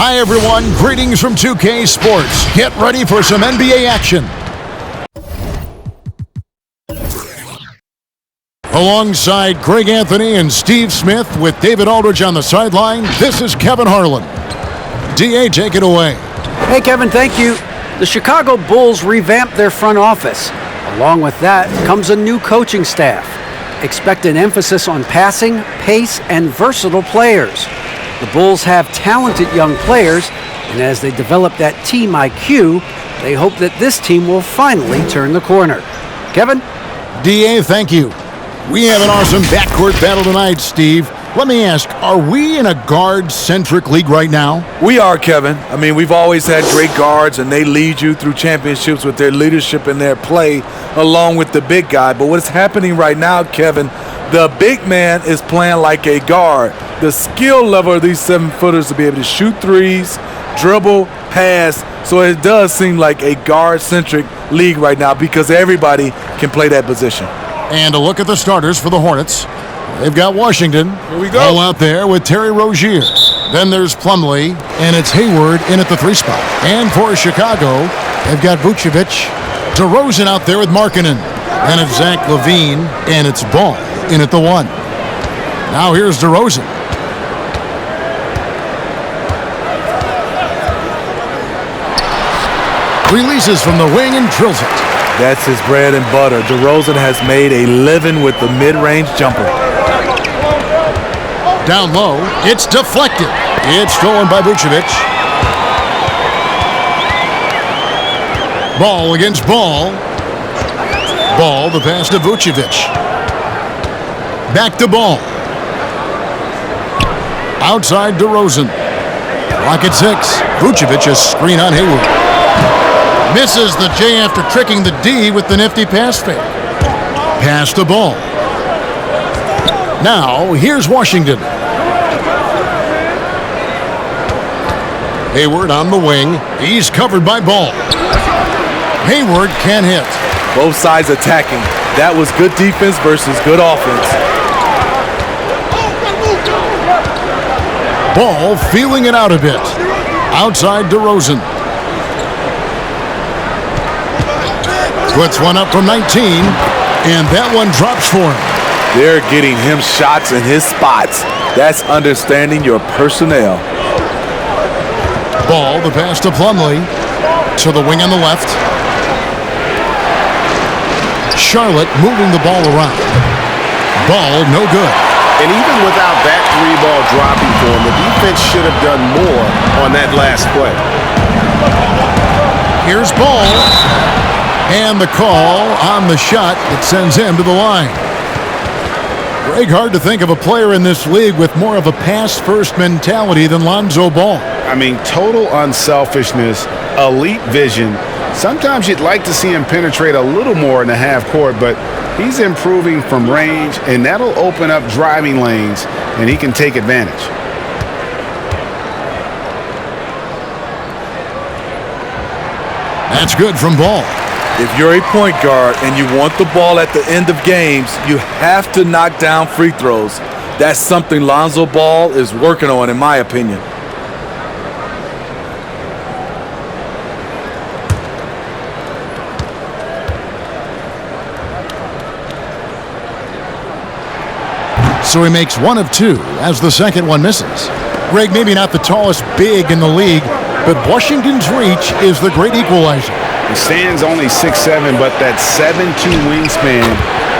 Hi everyone, greetings from 2K Sports. Get ready for some NBA action. Alongside Greg Anthony and Steve Smith with David Aldridge on the sideline, this is Kevin Harlan. DA, take it away. Hey Kevin, thank you. The Chicago Bulls revamped their front office. Along with that comes a new coaching staff. Expect an emphasis on passing, pace, and versatile players. The Bulls have talented young players, and as they develop that team IQ, they hope that this team will finally turn the corner. Kevin? DA, thank you. We have an awesome backcourt battle tonight, Steve. Let me ask, are we in a guard-centric league right now? We are, Kevin. I mean, we've always had great guards, and they lead you through championships with their leadership and their play, along with the big guy. But what's happening right now, Kevin, the big man is playing like a guard. The skill level of these 7-footers to be able to shoot threes, dribble, pass. So it does seem like a guard-centric league right now because everybody can play that position. And a look at the starters for the Hornets. They've got Washington. Here we go. All out there with Terry Rozier. Then there's Plumlee, and it's Hayward in at the 3 spot. And for Chicago, they've got Vucevic, DeRozan out there with Markkanen. Then it's Zach Levine, and it's Ball in at the 1. Now here's DeRozan. Releases from the wing and drills it. That's his bread and butter. DeRozan has made a living with the mid-range jumper. Down low, it's deflected. It's stolen by Vucevic. Ball against Ball. Ball, the pass to Vucevic. Back to Ball. Outside DeRozan. Clock at 6. Vucevic a screen on Hayward. Misses the J after tricking the D with the nifty pass fake. Pass the Ball. Now, here's Washington. Hayward on the wing. He's covered by Ball. Hayward can't hit. Both sides attacking. That was good defense versus good offense. Ball feeling it out a bit. Outside DeRozan. Puts one up from 19, and that one drops for him. They're getting him shots in his spots. That's understanding your personnel. Ball, the pass to Plumlee. To the wing on the left. Charlotte moving the ball around. Ball, no good. And even without that 3-ball dropping for him, the defense should have done more on that last play. Here's Ball. And the call on the shot that sends him to the line. Greg, hard to think of a player in this league with more of a pass-first mentality than Lonzo Ball. I mean, total unselfishness, elite vision. Sometimes you'd like to see him penetrate a little more in the half court, but he's improving from range, and that'll open up driving lanes, and he can take advantage. That's good from Ball. If you're a point guard and you want the ball at the end of games, you have to knock down free throws. That's something Lonzo Ball is working on, in my opinion. So he makes 1 of 2 as the second one misses. Greg, maybe not the tallest big in the league, but Washington's reach is the great equalizer. He stands only 6'7", but that 7'2" wingspan,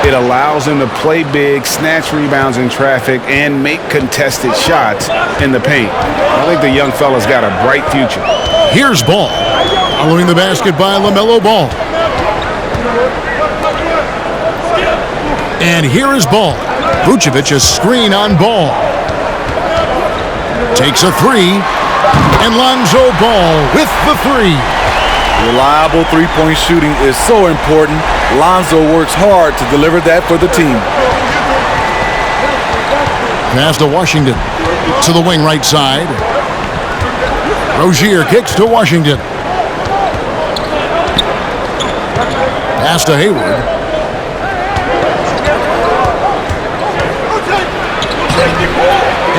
it allows him to play big, snatch rebounds in traffic, and make contested shots in the paint. I think the young fella's got a bright future. Here's Ball. Following the basket by LaMelo Ball. And here is Ball. Vucevic a screen on Ball. Takes a 3. And Lonzo Ball with the 3. Reliable three-point shooting is so important. Lonzo works hard to deliver that for the team. Pass to Washington. To the wing right side. Rozier kicks to Washington. Pass to Hayward.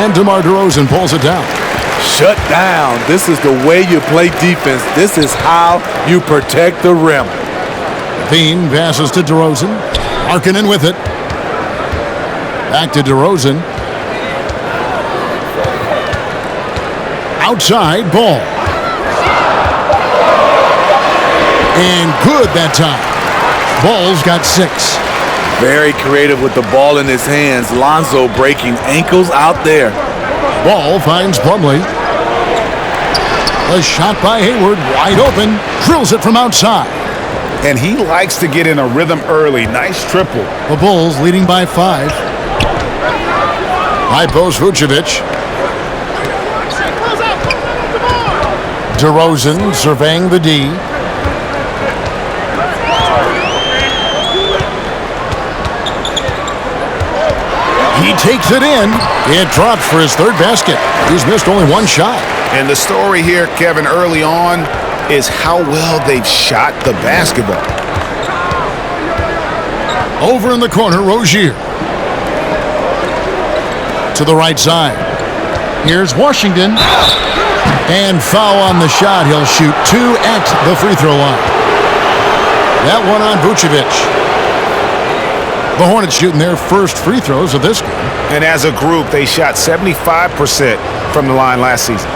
And DeMar DeRozan pulls it down. shut down. This is the way you play defense. This is how you protect the rim. Levine passes to DeRozan. Markkanen with it. Back to DeRozan. Outside, Ball. And good that time. Ball's got 6. Very creative with the ball in his hands. Lonzo breaking ankles out there. Ball finds Plumlee. A shot by Hayward, wide open. Drills it from outside. And he likes to get in a rhythm early. Nice triple. The Bulls leading by 5. High post Vucevic. DeRozan surveying the D. He takes it in. It drops for his 3rd basket. He's missed only 1 shot. And the story here, Kevin, early on is how well they've shot the basketball. Over in the corner, Rozier. To the right side. Here's Washington. And foul on the shot. He'll shoot 2 at the free throw line. That one on Vucevic. The Hornets shooting their first free throws of this game. And as a group, they shot 75% from the line last season.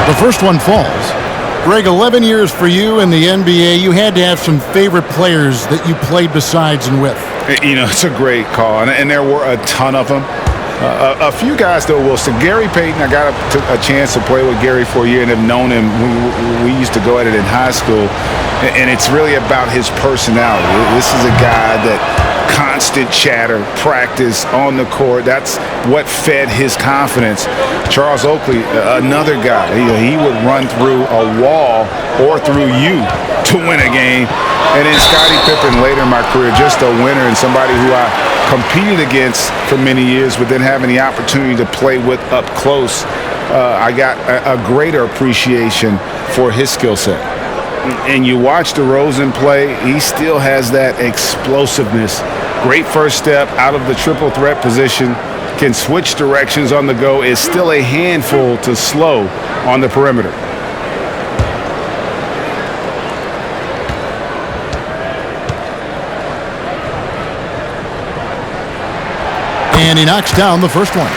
The first one falls. Greg, 11 years for you in the NBA. You had to have some favorite players that you played besides and with. You know, it's a great call, and there were a ton of them. A few guys, though, Wilson. Gary Payton, I got a chance to play with Gary for a year and have known him. We used to go at it in high school, and it's really about his personality. This is a guy that constant chatter, practice on the court. That's what fed his confidence. Charles Oakley, another guy, he would run through a wall or through you to win a game. And then Scottie Pippen later in my career, just a winner and somebody who I competed against for many years, but then having the opportunity to play with up close, I got a greater appreciation for his skill set. And you watch DeRozan play, he still has that explosiveness. Great first step out of the triple threat position, can switch directions on the go, is still a handful to slow on the perimeter. And he knocks down the first one.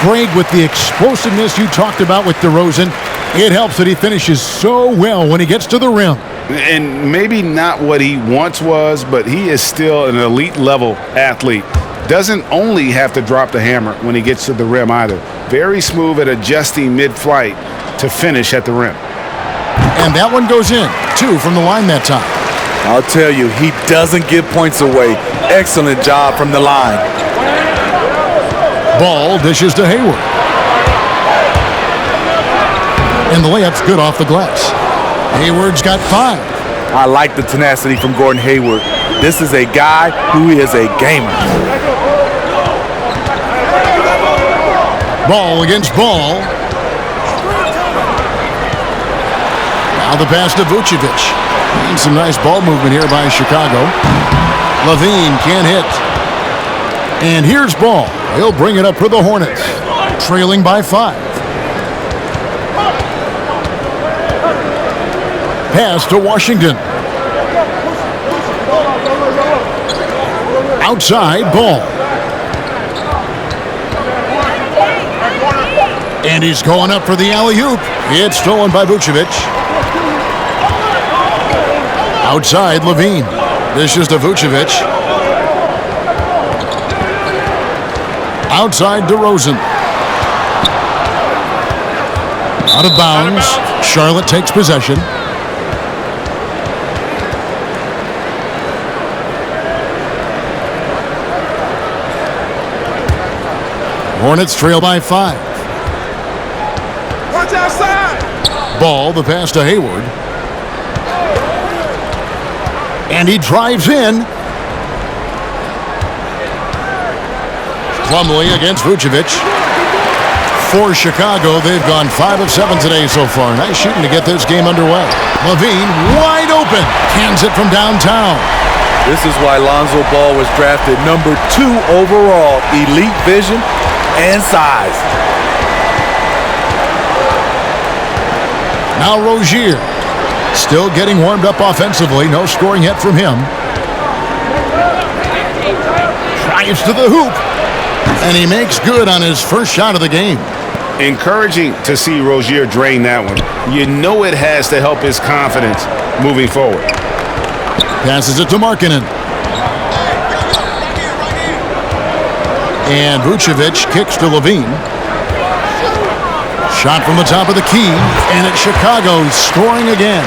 Greg, with the explosiveness you talked about with DeRozan, it helps that he finishes so well when he gets to the rim. And maybe not what he once was, but he is still an elite level athlete. Doesn't only have to drop the hammer when he gets to the rim either. Very smooth at adjusting mid-flight to finish at the rim. And that one goes in. 2 from the line that time. I'll tell you, he doesn't give points away. Excellent job from the line. Ball dishes to Hayward. And the layup's good off the glass. Hayward's got 5. I like the tenacity from Gordon Hayward. This is a guy who is a gamer. Ball against Ball. Now the pass to Vucevic. And some nice ball movement here by Chicago. Levine can't hit. And here's Ball. He'll bring it up for the Hornets. Trailing by 5. Pass to Washington. Outside, Ball. And he's going up for the alley-oop. It's stolen by Vucevic. Outside, Levine. This is to Vucevic. Outside, DeRozan. Out of bounds. Charlotte takes possession. Hornets trail by 5. Watch outside. Ball, the pass to Hayward. And he drives in. Plumlee against Vucevic. For Chicago, they've gone 5 of 7 today so far. Nice shooting to get this game underway. Levine wide open. Cans it from downtown. This is why Lonzo Ball was drafted number 2 overall. Elite vision and size. Now Rozier. Still getting warmed up offensively. No scoring yet from him. Drives to the hoop. And he makes good on his first shot of the game. Encouraging to see Rozier drain that one. You know it has to help his confidence moving forward. Passes it to Markkanen. And Vucevic kicks to Levine. Shot from the top of the key. And it's Chicago scoring again.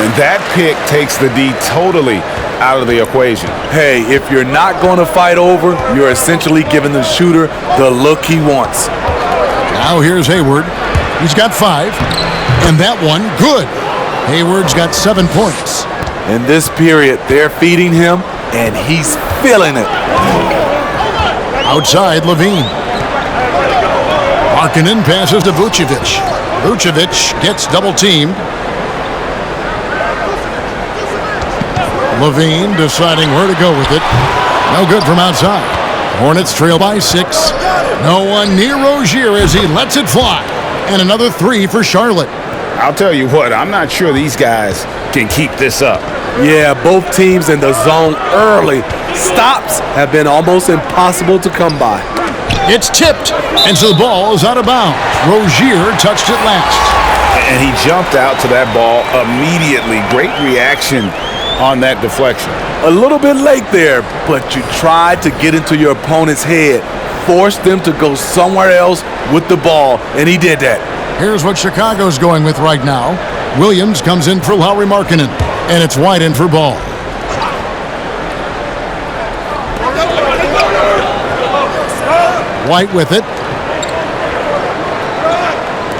And that pick takes the D totally out of the equation. Hey, if you're not going to fight over, you're essentially giving the shooter the look he wants. Now here's Hayward. He's got 5. And that one, good. Hayward's got 7 points. In this period, they're feeding him, and he's feeling it. Outside, Levine. Markkanen passes to Vucevic. Vucevic gets double-teamed. Levine deciding where to go with it. No good from outside. Hornets trail by 6. No one near Rozier as he lets it fly. And another 3 for Charlotte. I'll tell you what, I'm not sure these guys can keep this up. Yeah, both teams in the zone early. Stops have been almost impossible to come by. It's tipped, and so the ball is out of bounds. Rozier touched it last. And he jumped out to that ball immediately. Great reaction on that deflection. A little bit late there, but you tried to get into your opponent's head. Force them to go somewhere else with the ball, and he did that. Here's what Chicago's going with right now. Williams comes in for Lauri Markkanen, and it's wide in for Ball. White with it.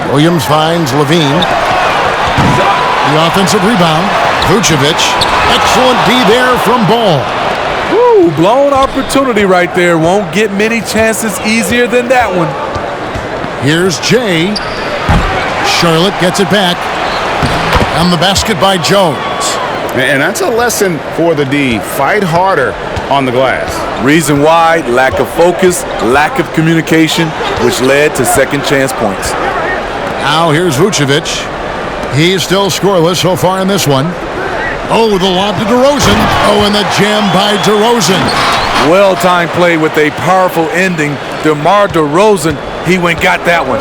Williams finds Levine. The offensive rebound. Vucevic. Excellent D there from Ball. Woo, blown opportunity right there. Won't get many chances easier than that one. Here's Jay. Charlotte gets it back. And the basket by Jones. And that's a lesson for the D. Fight harder on the glass. Reason why, lack of focus, lack of communication, which led to second chance points. Now here's Vucevic. He's still scoreless so far in this one. Oh, the lob to DeRozan. Oh, and the jam by DeRozan. Well-timed play with a powerful ending. DeMar DeRozan, he went got that one.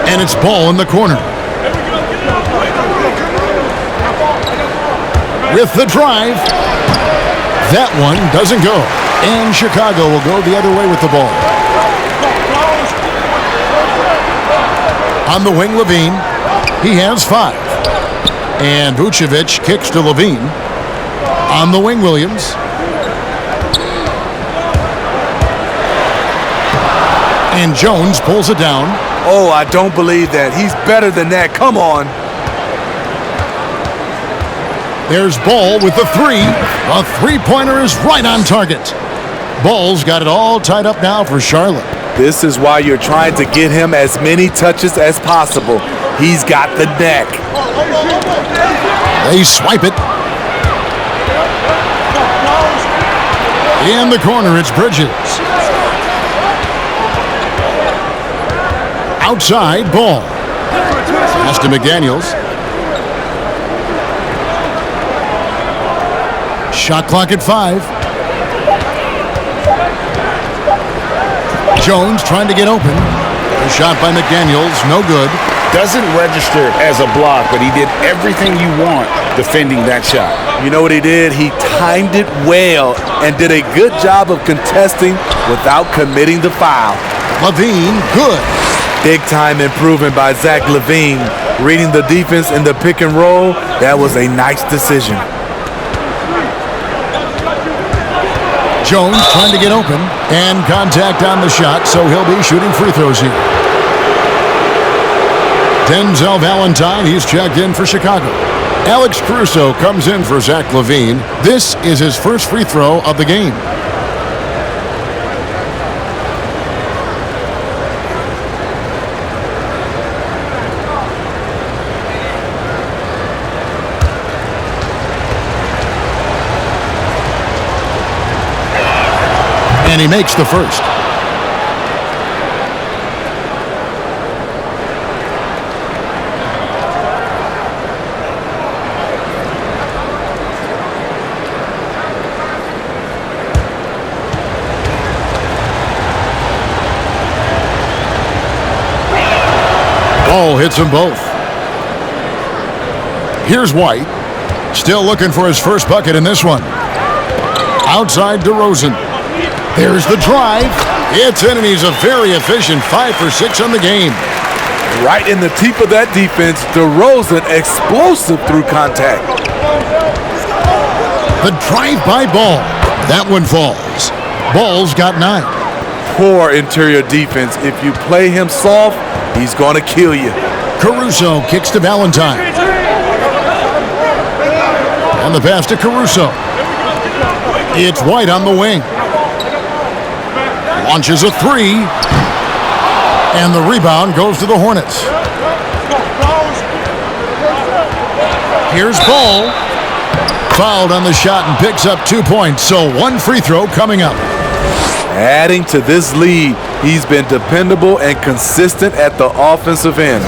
And it's Ball in the corner. With the drive. That one doesn't go. And Chicago will go the other way with the ball. On the wing, Levine. He has 5. And Vucevic kicks to Levine. On the wing, Williams. And Jones pulls it down. Oh, I don't believe that. He's better than that. Come on. There's Ball with the 3. A three-pointer is right on target. Ball's got it all tied up now for Charlotte. This is why you're trying to get him as many touches as possible. He's got the neck. They swipe it. In the corner, it's Bridges. Outside, Ball. Pass to McDaniels. Shot clock at 5. Jones trying to get open. A shot by McDaniels, no good. Doesn't register as a block, but he did everything you want defending that shot. You know what he did? He timed it well and did a good job of contesting without committing the foul. Levine, good. Big-time improvement by Zach Levine. Reading the defense in the pick and roll, that was a nice decision. Jones trying to get open, and contact on the shot, so he'll be shooting free throws here. Denzel Valentine, he's checked in for Chicago. Alex Caruso comes in for Zach Levine. This is his first free throw of the game. And he makes the first. Ball hits them both. Here's White. Still looking for his first bucket in this one. Outside DeRozan. There's the drive. It's in, and he's a very efficient 5 for 6 on the game. Right in the teeth of that defense, DeRozan explosive through contact. The drive-by Ball. That one falls. Ball's got 9. Poor interior defense. If you play him soft, he's going to kill you. Caruso kicks to Valentine. And the pass to Caruso. It's White on the wing. Launches a 3. And the rebound goes to the Hornets. Here's Ball. Fouled on the shot and picks up 2 points. So 1 free throw coming up. Adding to this lead, he's been dependable and consistent at the offensive end.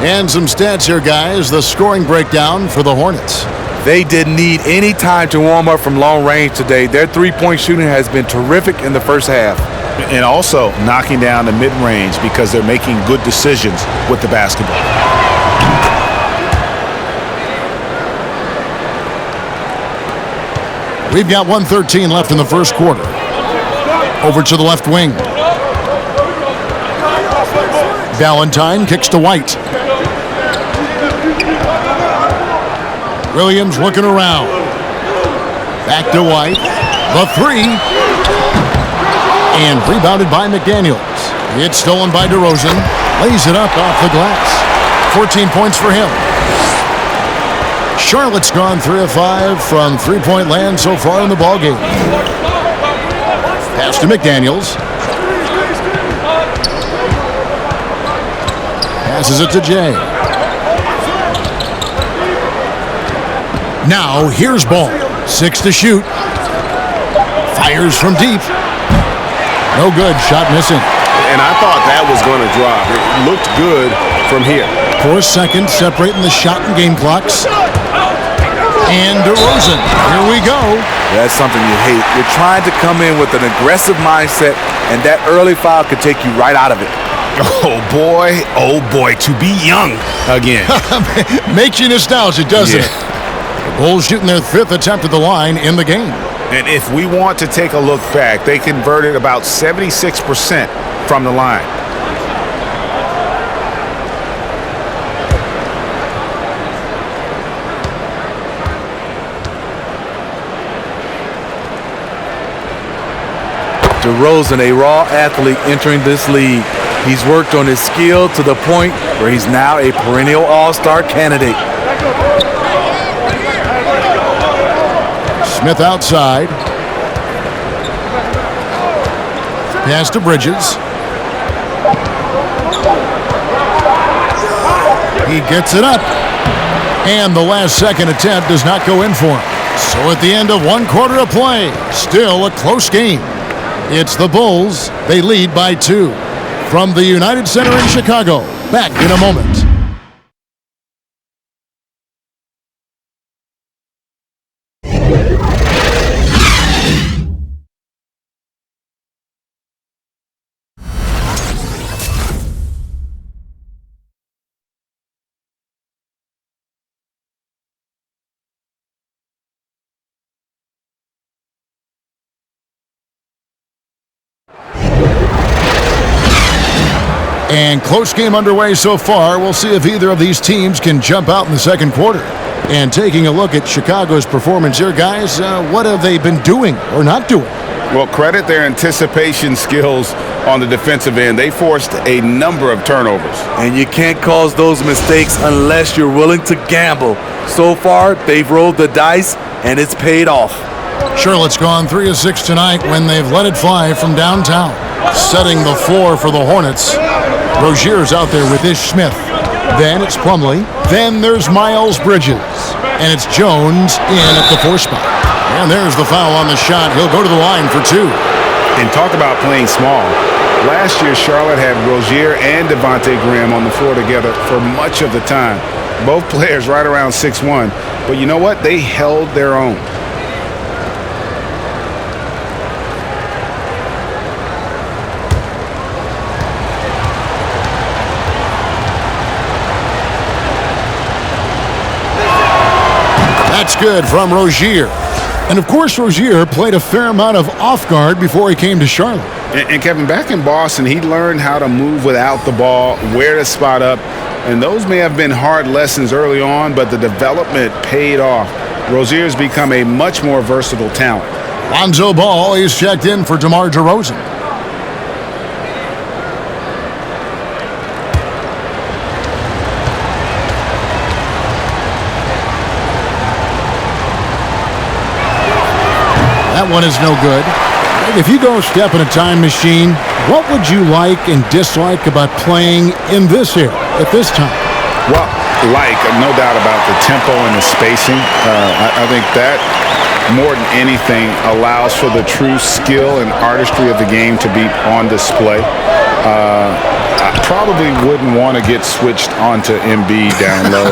And some stats here, guys. The scoring breakdown for the Hornets. They didn't need any time to warm up from long range today. Their three-point shooting has been terrific in the first half. And also knocking down the mid-range because they're making good decisions with the basketball. We've got 1:13 left in the first quarter. Over to the left wing. Valentine kicks to White. Williams looking around. Back to White. The 3. And rebounded by McDaniels. It's stolen by DeRozan. Lays it up off the glass. 14 points for him. Charlotte's gone 3 of 5 from three-point land so far in the ballgame. Pass to McDaniels. Passes it to Jay. Now here's Ball. 6 to shoot. Fires from deep. No good. Shot missing. And I thought that was going to drop. It looked good from here. 4 seconds separating the shot and game clocks. And DeRozan. Here we go. That's something you hate. You're trying to come in with an aggressive mindset, and that early foul could take you right out of it. Oh boy, to be young again. Makes you nostalgic, doesn't it? The Bulls shooting their 5th attempt at the line in the game. And if we want to take a look back, they converted about 76% from the line. DeRozan, a raw athlete entering this league. He's worked on his skill to the point where he's now a perennial all-star candidate. Smith outside. Pass to Bridges. He gets it up. And the last second attempt does not go in for him. So at the end of 1 quarter of play, still a close game. It's the Bulls. They lead by 2. From the United Center in Chicago. Back in a moment. And close game underway so far. We'll see if either of these teams can jump out in the second quarter. And taking a look at Chicago's performance here, guys, what have they been doing or not doing? Well, credit their anticipation skills on the defensive end. They forced a number of turnovers. And you can't cause those mistakes unless you're willing to gamble. So far, they've rolled the dice, and it's paid off. Charlotte's gone 3 of 6 tonight when they've let it fly from downtown. Setting the floor for the Hornets. Rozier's out there with Ish Smith. Then it's Plumlee. Then there's Miles Bridges. And it's Jones in at the 4 spot. And there's the foul on the shot. He'll go to the line for 2. And talk about playing small. Last year, Charlotte had Rozier and Devontae Graham on the floor together for much of the time. Both players right around 6'1". But you know what? They held their own. That's good from Rozier. And of course, Rozier played a fair amount of off guard before he came to Charlotte. And Kevin, back in Boston, he learned how to move without the ball, where to spot up. And those may have been hard lessons early on, but the development paid off. Rozier's become a much more versatile talent. Lonzo Ball is checked in for DeMar DeRozan. That one is no good. If you go step in a time machine, what would you like and dislike about playing in this era at this time? Well, no doubt about the tempo and the spacing. I think that, more than anything, allows for the true skill and artistry of the game to be on display. I probably wouldn't want to get switched onto Embiid down low.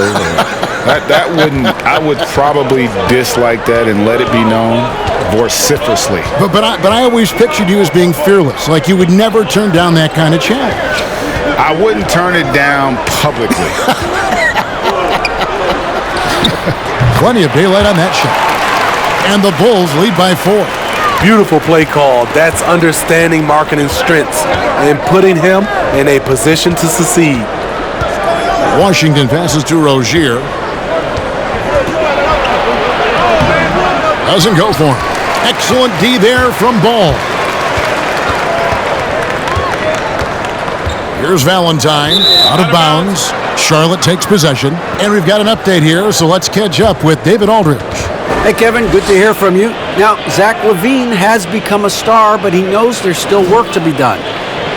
I would probably dislike that and let it be known vociferously. But I always pictured you as being fearless, like you would never turn down that kind of challenge. I wouldn't turn it down publicly. Plenty of daylight on that shot. And the Bulls lead by 4. Beautiful play call. That's understanding Markkanen's strengths and putting him in a position to succeed. Washington passes to Rozier. Doesn't go for him. Excellent D there from Ball. Here's Valentine, out of bounds. Charlotte takes possession. And we've got an update here, so let's catch up with David Aldridge. Hey, Kevin, good to hear from you. Now, Zach Levine has become a star, but he knows there's still work to be done.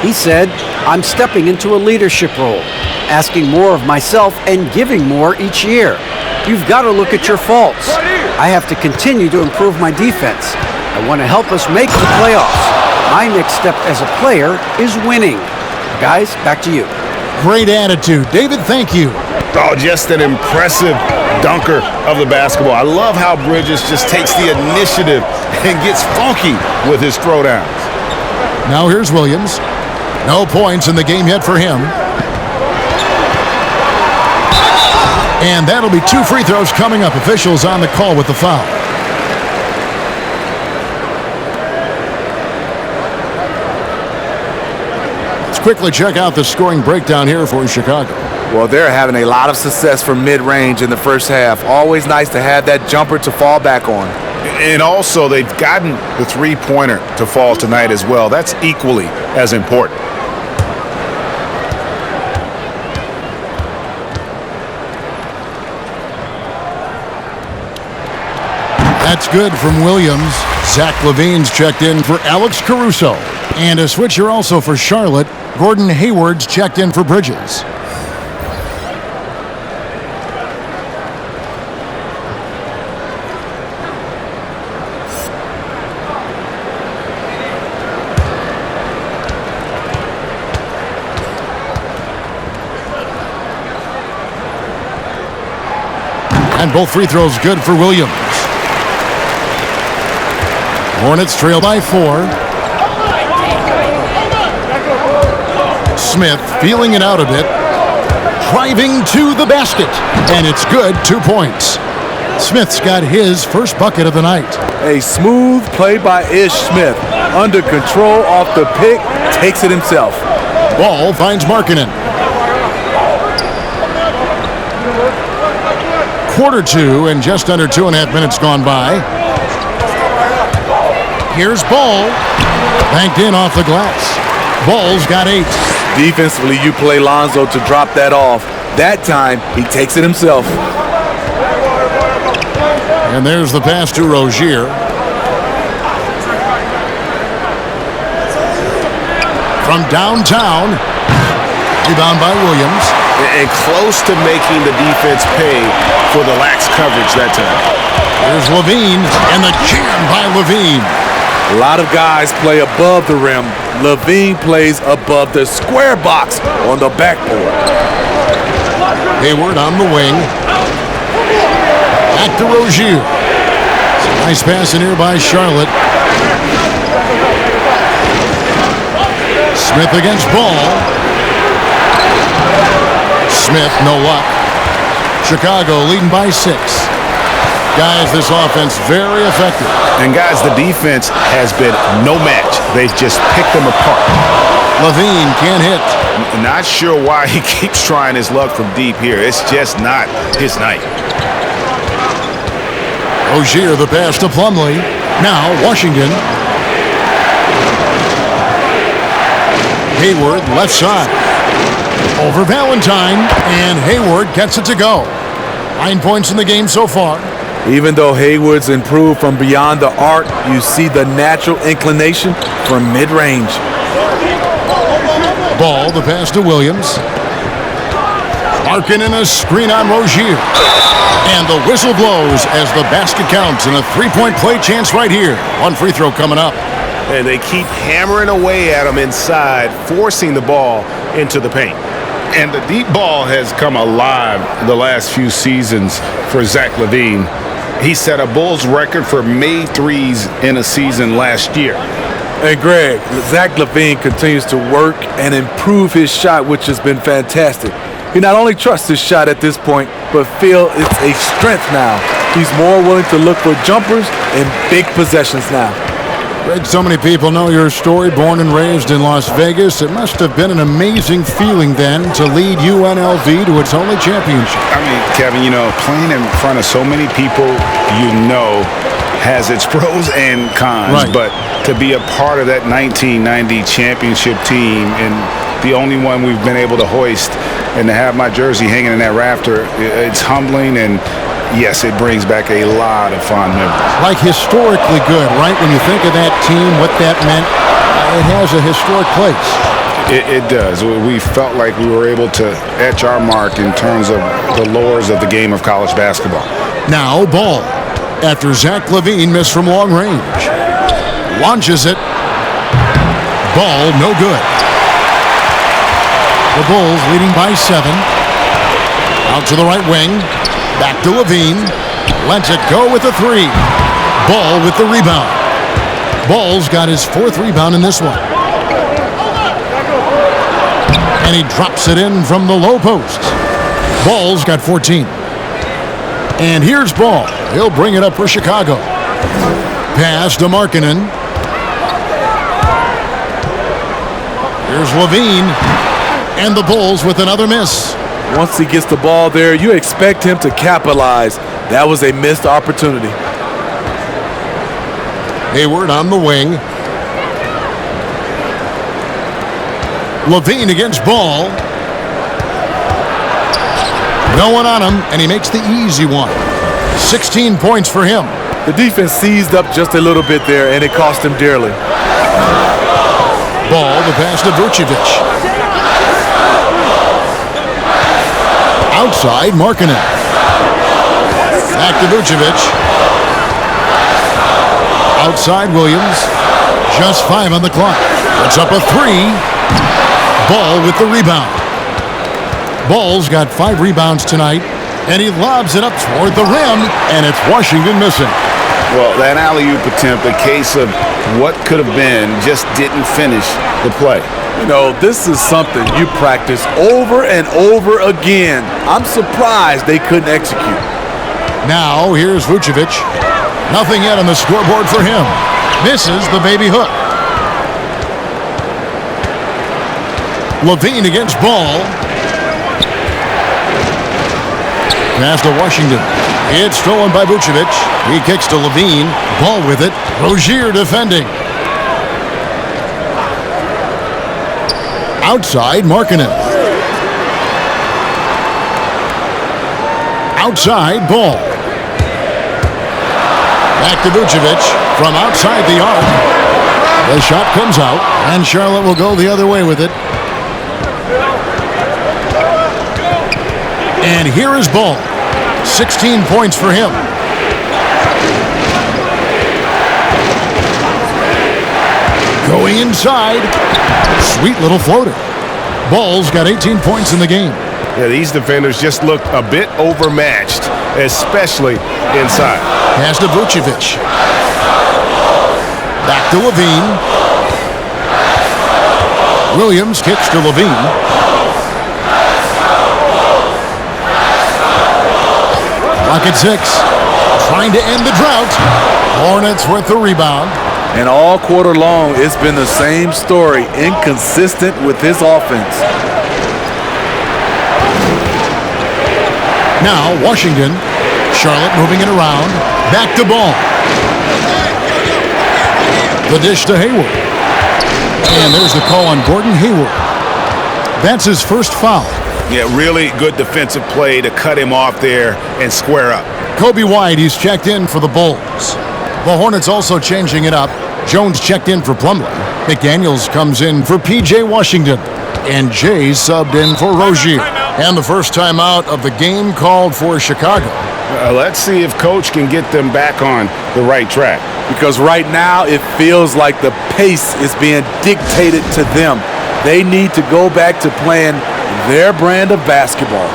He said, I'm stepping into a leadership role, asking more of myself and giving more each year. You've got to look at your faults. I have to continue to improve my defense. I want to help us make the playoffs. My next step as a player is winning. Guys, back to you. Great attitude. David, thank you. Oh, just an impressive dunker of the basketball. I love how Bridges just takes the initiative and gets funky with his throwdowns. Now here's Williams. No points in the game yet for him. And that'll be 2 free throws coming up. Officials on the call with the foul. Let's quickly check out the scoring breakdown here for Chicago. Well, they're having a lot of success from mid-range in the first half. Always nice to have that jumper to fall back on. And also, they've gotten the three-pointer to fall tonight as well. That's equally as important. That's good from Williams. Zach Levine's checked in for Alex Caruso. And a switcher also for Charlotte. Gordon Hayward's checked in for Bridges. And both free throws good for Williams. Hornets trail by 4. Smith feeling it out a bit. Driving to the basket. And it's good, 2 points. Smith's got his first bucket of the night. A smooth play by Ish Smith. Under control off the pick. Takes it himself. Ball finds Markkanen. Quarter 2 and just under 2.5 minutes gone by. Here's Ball. Banked in off the glass. Ball's got 8. Defensively, you play Lonzo to drop that off. That time, he takes it himself. And there's the pass to Rozier. From downtown. Rebound by Williams. And close to making the defense pay for the lax coverage that time. Here's Levine, and the jam by Levine. A lot of guys play above the rim. Levine plays above the square box on the backboard. Hayward on the wing. Back to Rozier. Nice pass in here by Charlotte. Smith against Ball. Smith, no luck. Chicago leading by 6. Guys, this offense very effective. And guys, the defense has been no match. They've just picked them apart. Levine can't hit. Not sure why he keeps trying his luck from deep here. It's just not his night. Rozier, the pass to Plumlee. Now Washington. Hayward, left side. Over Valentine, and Hayward gets it to go. 9 points in the game so far. Even though Hayward's improved from beyond the arc, you see the natural inclination from mid-range. Ball, the pass to Williams. Larkin in a screen on Rozier. And the whistle blows as the basket counts, and a three-point play chance right here. One free throw coming up. And they keep hammering away at him inside, forcing the ball into the paint. And the deep ball has come alive the last few seasons for Zach Levine. He set a Bulls record for made threes in a season last year. And Greg, Zach Levine continues to work and improve his shot, which has been fantastic. He not only trusts his shot at this point, but feel it's a strength now. He's more willing to look for jumpers and big possessions now. Greg, so many people know your story, born and raised in Las Vegas. It must have been an amazing feeling then to lead UNLV to its only championship. I mean, Kevin, you know, playing in front of so many people you know has its pros and cons. Right. But to be a part of that 1990 championship team and the only one we've been able to hoist and to have my jersey hanging in that rafter, it's humbling, and yes, it brings back a lot of fond memories. Like historically good, right? When you think of that team, what that meant, it has a historic place. It does. We felt like we were able to etch our mark in terms of the lures of the game of college basketball. Now Ball, after Zach Levine missed from long range. Launches it. Ball, no good. The Bulls leading by 7. Out to the right wing. Back to Levine. Lets it go with a 3. Ball with the rebound. Ball's got his 4th rebound in this one. And he drops it in from the low post. Ball's got 14. And here's Ball. He'll bring it up for Chicago. Pass to Markkanen. Here's Levine. And the Bulls with another miss. Once he gets the ball there, you expect him to capitalize. That was a missed opportunity. Hayward on the wing. Levine against Ball. No one on him, and he makes the easy one. 16 points for him. The defense seized up just a little bit there, and it cost him dearly. Ball, the pass to Vucevic. Outside, Markkanen. Back to Vucevic. Outside, Williams. Just 5 on the clock. It's up a 3. Ball with the rebound. Ball's got 5 rebounds tonight, and he lobs it up toward the rim, and it's Washington missing. Well, that alley-oop attempt, a case of what could have been, just didn't finish the play. You know, this is something you practice over and over again. I'm surprised they couldn't execute. Now, here's Vucevic. Nothing yet on the scoreboard for him. Misses the baby hook. Levine against Ball. Pass to Washington. It's stolen by Vucevic. He kicks to Levine. Ball with it. Rozier defending. Outside, Markkanen. Outside, Ball. Back to Vucevic from outside the arc. The shot comes out, and Charlotte will go the other way with it. And here is Ball. 16 points for him. Going inside. Sweet little floater. Ball's got 18 points in the game. Yeah, these defenders just looked a bit overmatched, especially inside. Pass to Vucevic. Back to Levine. Williams kicks to Levine. Rocket 6. Trying to end the drought. Hornets with the rebound. And all quarter long, it's been the same story. Inconsistent with his offense. Now, Washington. Charlotte moving it around. Back to Ball. The dish to Hayward. And there's the call on Gordon Hayward. That's his first foul. Yeah, really good defensive play to cut him off there and square up. Kobe White, he's checked in for the Bulls. The Hornets also changing it up. Jones checked in for Plumlee. McDaniels comes in for P.J. Washington. And Jay subbed in for Rozier. And the first time out of the game called for Chicago. Let's see if Coach can get them back on the right track. Because right now it feels like the pace is being dictated to them. They need to go back to playing their brand of basketball.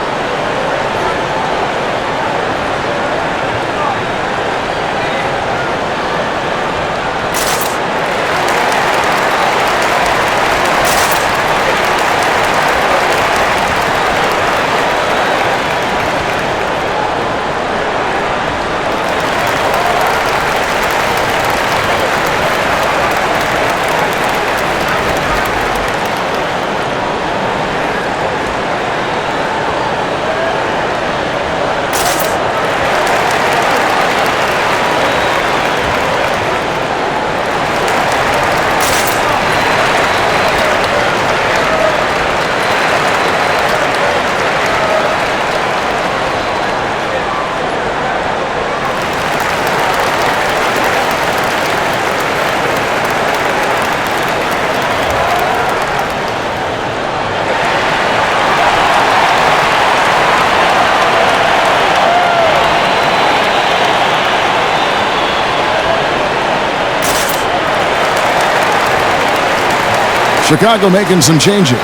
Chicago making some changes.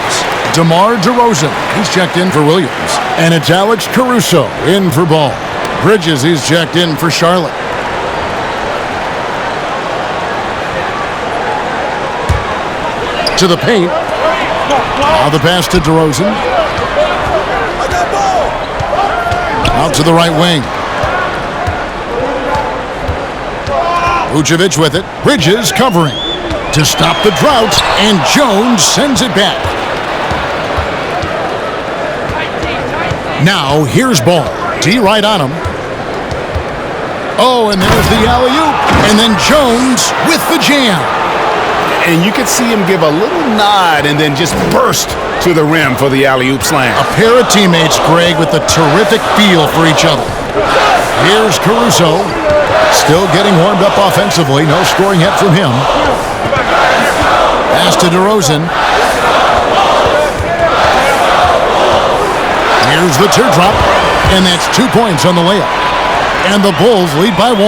DeMar DeRozan, he's checked in for Williams. And it's Alex Caruso in for Ball. Bridges, he's checked in for Charlotte. To the paint. Now the pass to DeRozan. Out to the right wing. Vucevic with it. Bridges covering. To stop the drought, and Jones sends it back. Now, here's Ball. D right on him. Oh, and there's the alley-oop. And then Jones with the jam. And you could see him give a little nod and then just burst to the rim for the alley-oop slam. A pair of teammates, Greg, with a terrific feel for each other. Here's Caruso. Still getting warmed up offensively. No scoring yet from him. Pass to DeRozan. Here's the teardrop, and that's 2 points on the layup. And the Bulls lead by 1.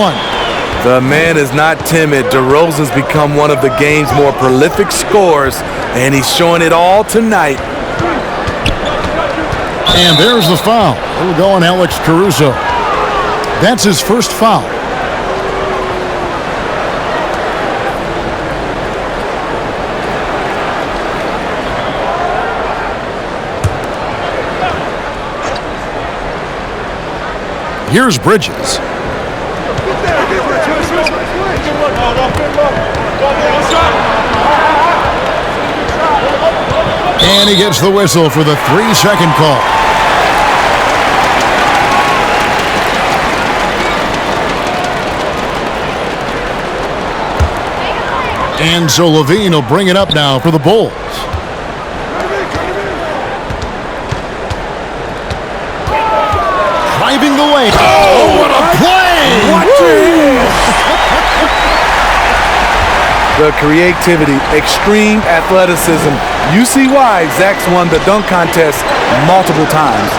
The man is not timid. DeRozan's become one of the game's more prolific scorers, and he's showing it all tonight. And there's the foul. It'll go on Alex Caruso. That's his first foul. Here's Bridges. And he gets the whistle for the 3-second call. And so Levine will bring it up now for the Bulls. Driving the lane. Oh, what a play! Watch it! The creativity, extreme athleticism. You see why Zach's won the dunk contest multiple times.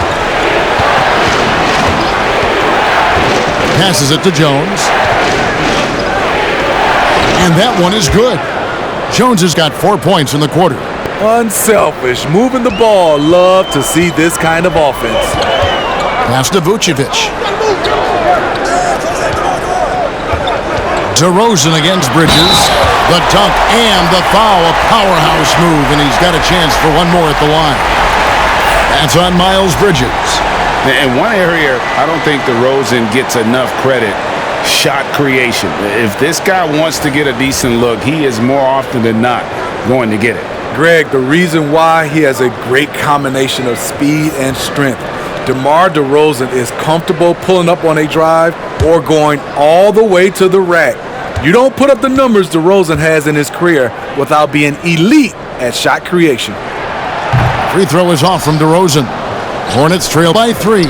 Passes it to Jones. And that one is good. Jones has got 4 points in the quarter. Unselfish, moving the ball. Love to see this kind of offense. Pass to Vucevic. DeRozan against Bridges. The dunk and the foul. A powerhouse move, and he's got a chance for one more at the line. That's on Miles Bridges. In one area, I don't think DeRozan gets enough credit. Shot creation. If this guy wants to get a decent look, he is more often than not going to get it. Greg, the reason why he has a great combination of speed and strength. DeMar DeRozan is comfortable pulling up on a drive or going all the way to the rack. You don't put up the numbers DeRozan has in his career without being elite at shot creation. Free throw is off from DeRozan. Hornets trail by 3.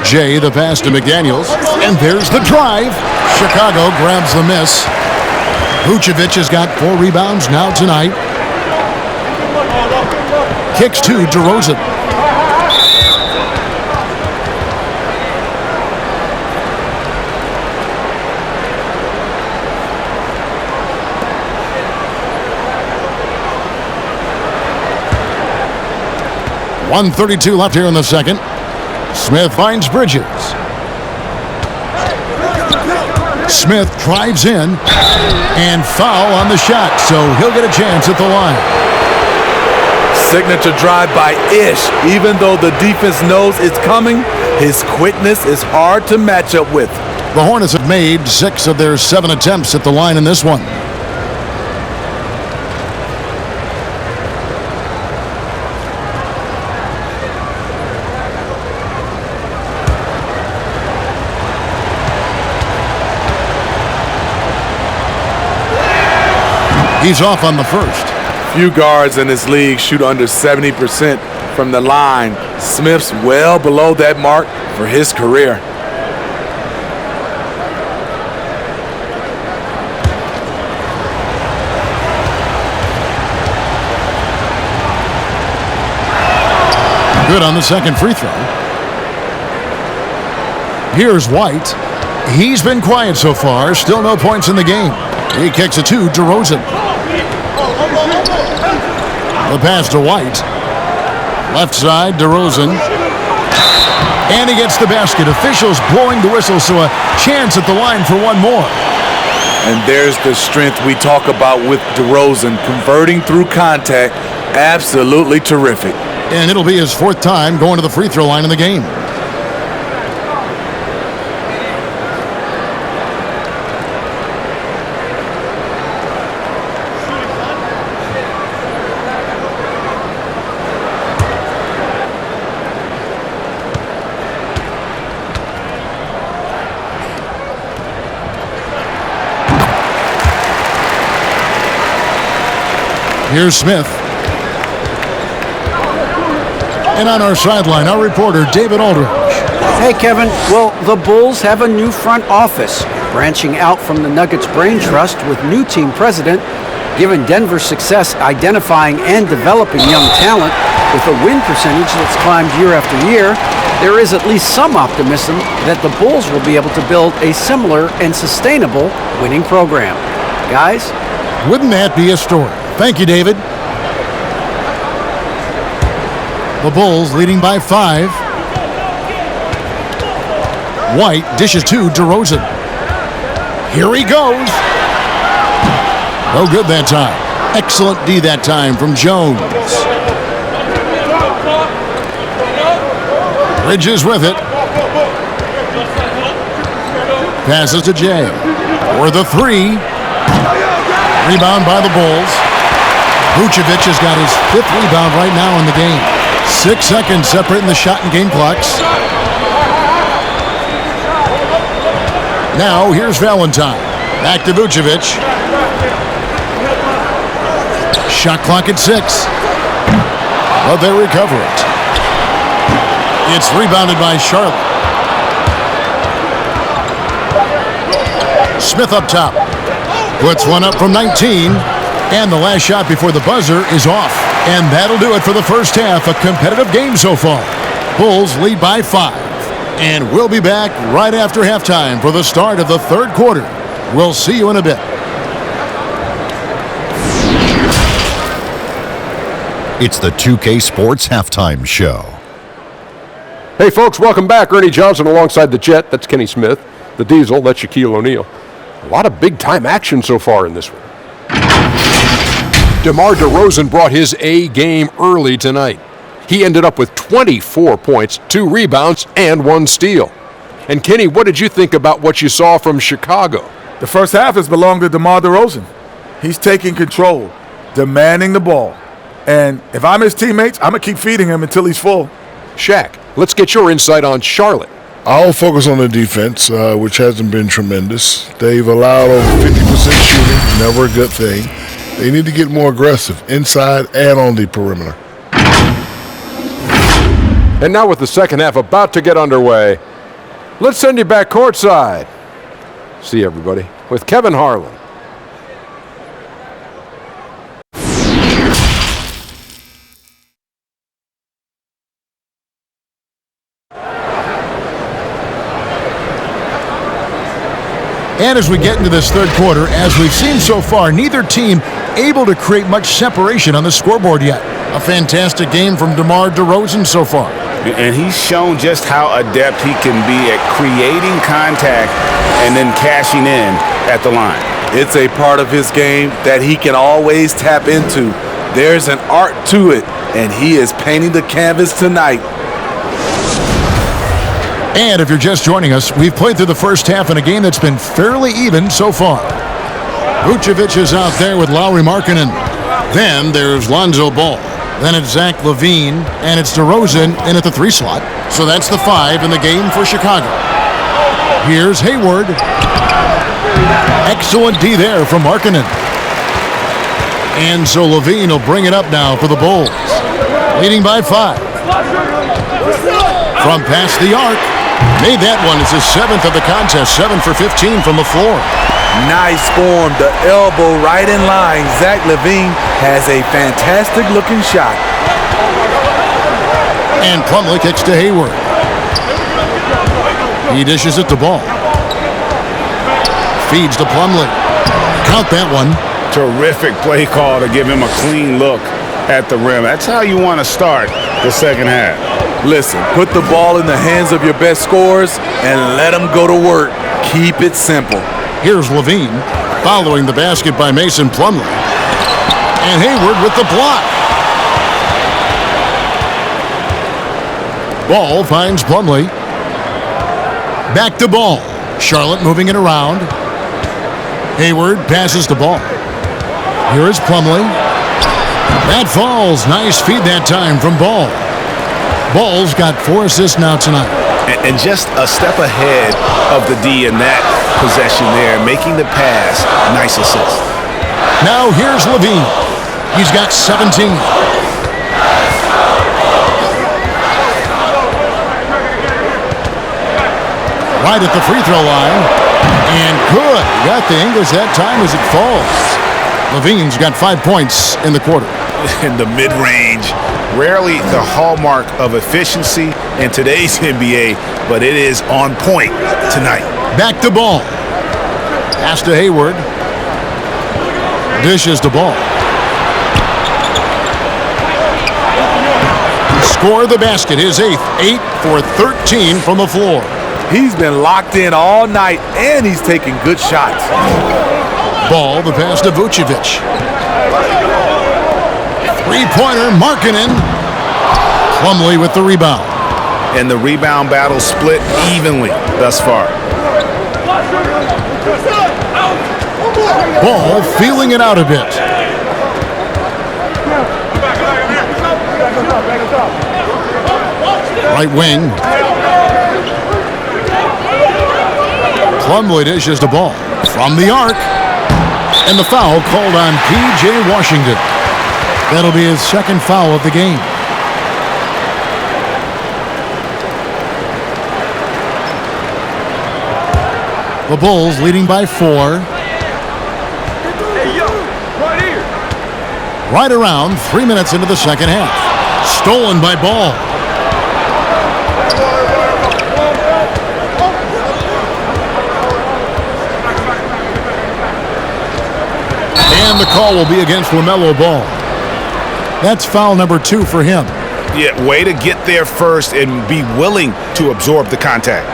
Jay, the pass to McDaniels. And there's the drive. Chicago grabs the miss. Vucevic has got 4 rebounds now tonight. Kicks to DeRozan. .132 left here in the second. Smith finds Bridges. Smith drives in and foul on the shot, so he'll get a chance at the line. Signature drive by Ish. Even though the defense knows it's coming, his quickness is hard to match up with. The Hornets have made 6 of their 7 attempts at the line in this one. He's off on the first. Few guards in this league shoot under 70% from the line. Smith's well below that mark for his career. Good on the second free throw. Here's White. He's been quiet so far. Still no points in the game. He kicks it to DeRozan. The pass to White. Left side, DeRozan. And he gets the basket. Officials blowing the whistle, so a chance at the line for one more. And there's the strength we talk about with DeRozan. Converting through contact, absolutely terrific. And it'll be his 4th time going to the free throw line in the game. Here's Smith. And on our sideline, our reporter, David Aldridge. Hey, Kevin. Well, the Bulls have a new front office, branching out from the Nuggets brain trust with new team president. Given Denver's success identifying and developing young talent with a win percentage that's climbed year after year, there is at least some optimism that the Bulls will be able to build a similar and sustainable winning program. Guys? Wouldn't that be a story? Thank you, David. The Bulls leading by 5. White dishes to DeRozan. Here he goes. No good that time. Excellent D that time from Jones. Bridges with it. Passes to Jay. For the 3. Rebound by the Bulls. Vucevic has got his 5th rebound right now in the game. 6 seconds separating the shot and game clocks. Now here's Valentine. Back to Vucevic. Shot clock at 6. But they recover it. It's rebounded by Charlotte. Smith up top. Puts one up from 19. And the last shot before the buzzer is off. And that'll do it for the first half. A competitive game so far. Bulls lead by 5. And we'll be back right after halftime for the start of the third quarter. We'll see you in a bit. It's the 2K Sports Halftime Show. Hey folks, welcome back. Ernie Johnson alongside the Jet. That's Kenny Smith. The Diesel, that's Shaquille O'Neal. A lot of big-time action so far in this one. DeMar DeRozan brought his A game early tonight. He ended up with 24 points, 2 rebounds, and 1 steal. And Kenny, what did you think about what you saw from Chicago? The first half has belonged to DeMar DeRozan. He's taking control, demanding the ball. And if I'm his teammates, I'm going to keep feeding him until he's full. Shaq, let's get your insight on Charlotte. I'll focus on the defense, which hasn't been tremendous. They've allowed over 50% shooting, never a good thing. They need to get more aggressive inside and on the perimeter. And now with the second half about to get underway, let's send you back courtside. See you, everybody, with Kevin Harlan. And as we get into this third quarter, as we've seen so far, neither team able to create much separation on the scoreboard yet. A fantastic game from DeMar DeRozan so far. And he's shown just how adept he can be at creating contact and then cashing in at the line. It's a part of his game that he can always tap into. There's an art to it, and he is painting the canvas tonight. And if you're just joining us, we've played through the first half in a game that's been fairly even so far. Vucevic is out there with Lauri Markkanen. Then there's Lonzo Ball. Then it's Zach Levine, and it's DeRozan in at the 3 slot. So that's the 5 in the game for Chicago. Here's Hayward. Excellent D there from Markkanen. And so Levine will bring it up now for the Bulls. Leading by 5. From past the arc. Made that one. It's his 7th of the contest. 7 for 15 from the floor. Nice form, the elbow right in line. Zach Levine has a fantastic looking shot. And Plumlee kicks to Hayward. He dishes it to Ball. Feeds to Plumlee. Count that one. Terrific play call to give him a clean look at the rim. That's how you want to start the second half. Listen, put the ball in the hands of your best scorers and let them go to work. Keep it simple. Here's Levine, following the basket by Mason Plumlee. And Hayward with the block. Ball finds Plumlee. Back to Ball. Charlotte moving it around. Hayward passes the ball. Here is Plumlee. That falls. Nice feed that time from Ball. Ball's got 4 assists now tonight. And just a step ahead of the D in that possession there, making the pass. Nice assist. Now here's Levine. He's got 17. Right at the free throw line. And good. Got the English that time as it falls. Levine's got 5 points in the quarter. In the mid-range, rarely the hallmark of efficiency in today's NBA, but it is on point tonight. Back to Ball. Pass to Hayward. Dishes to Ball. Score the basket, his 8th. 8 for 13 from the floor. He's been locked in all night, and he's taking good shots. Ball, the pass to Vucevic. Three-pointer, Markkanen. Plumlee with the rebound. And the rebound battle split evenly thus far. Ball feeling it out a bit. Right wing. Plumlee dishes the ball. from the arc. And the foul called on P.J. Washington. That'll be his second foul of the game. The Bulls leading by 4. Hey, yo, right here. Right around 3 minutes into the second half. Stolen by Ball. And the call will be against LaMelo Ball. That's foul number 2 for him. Yeah, way to get there first and be willing to absorb the contact.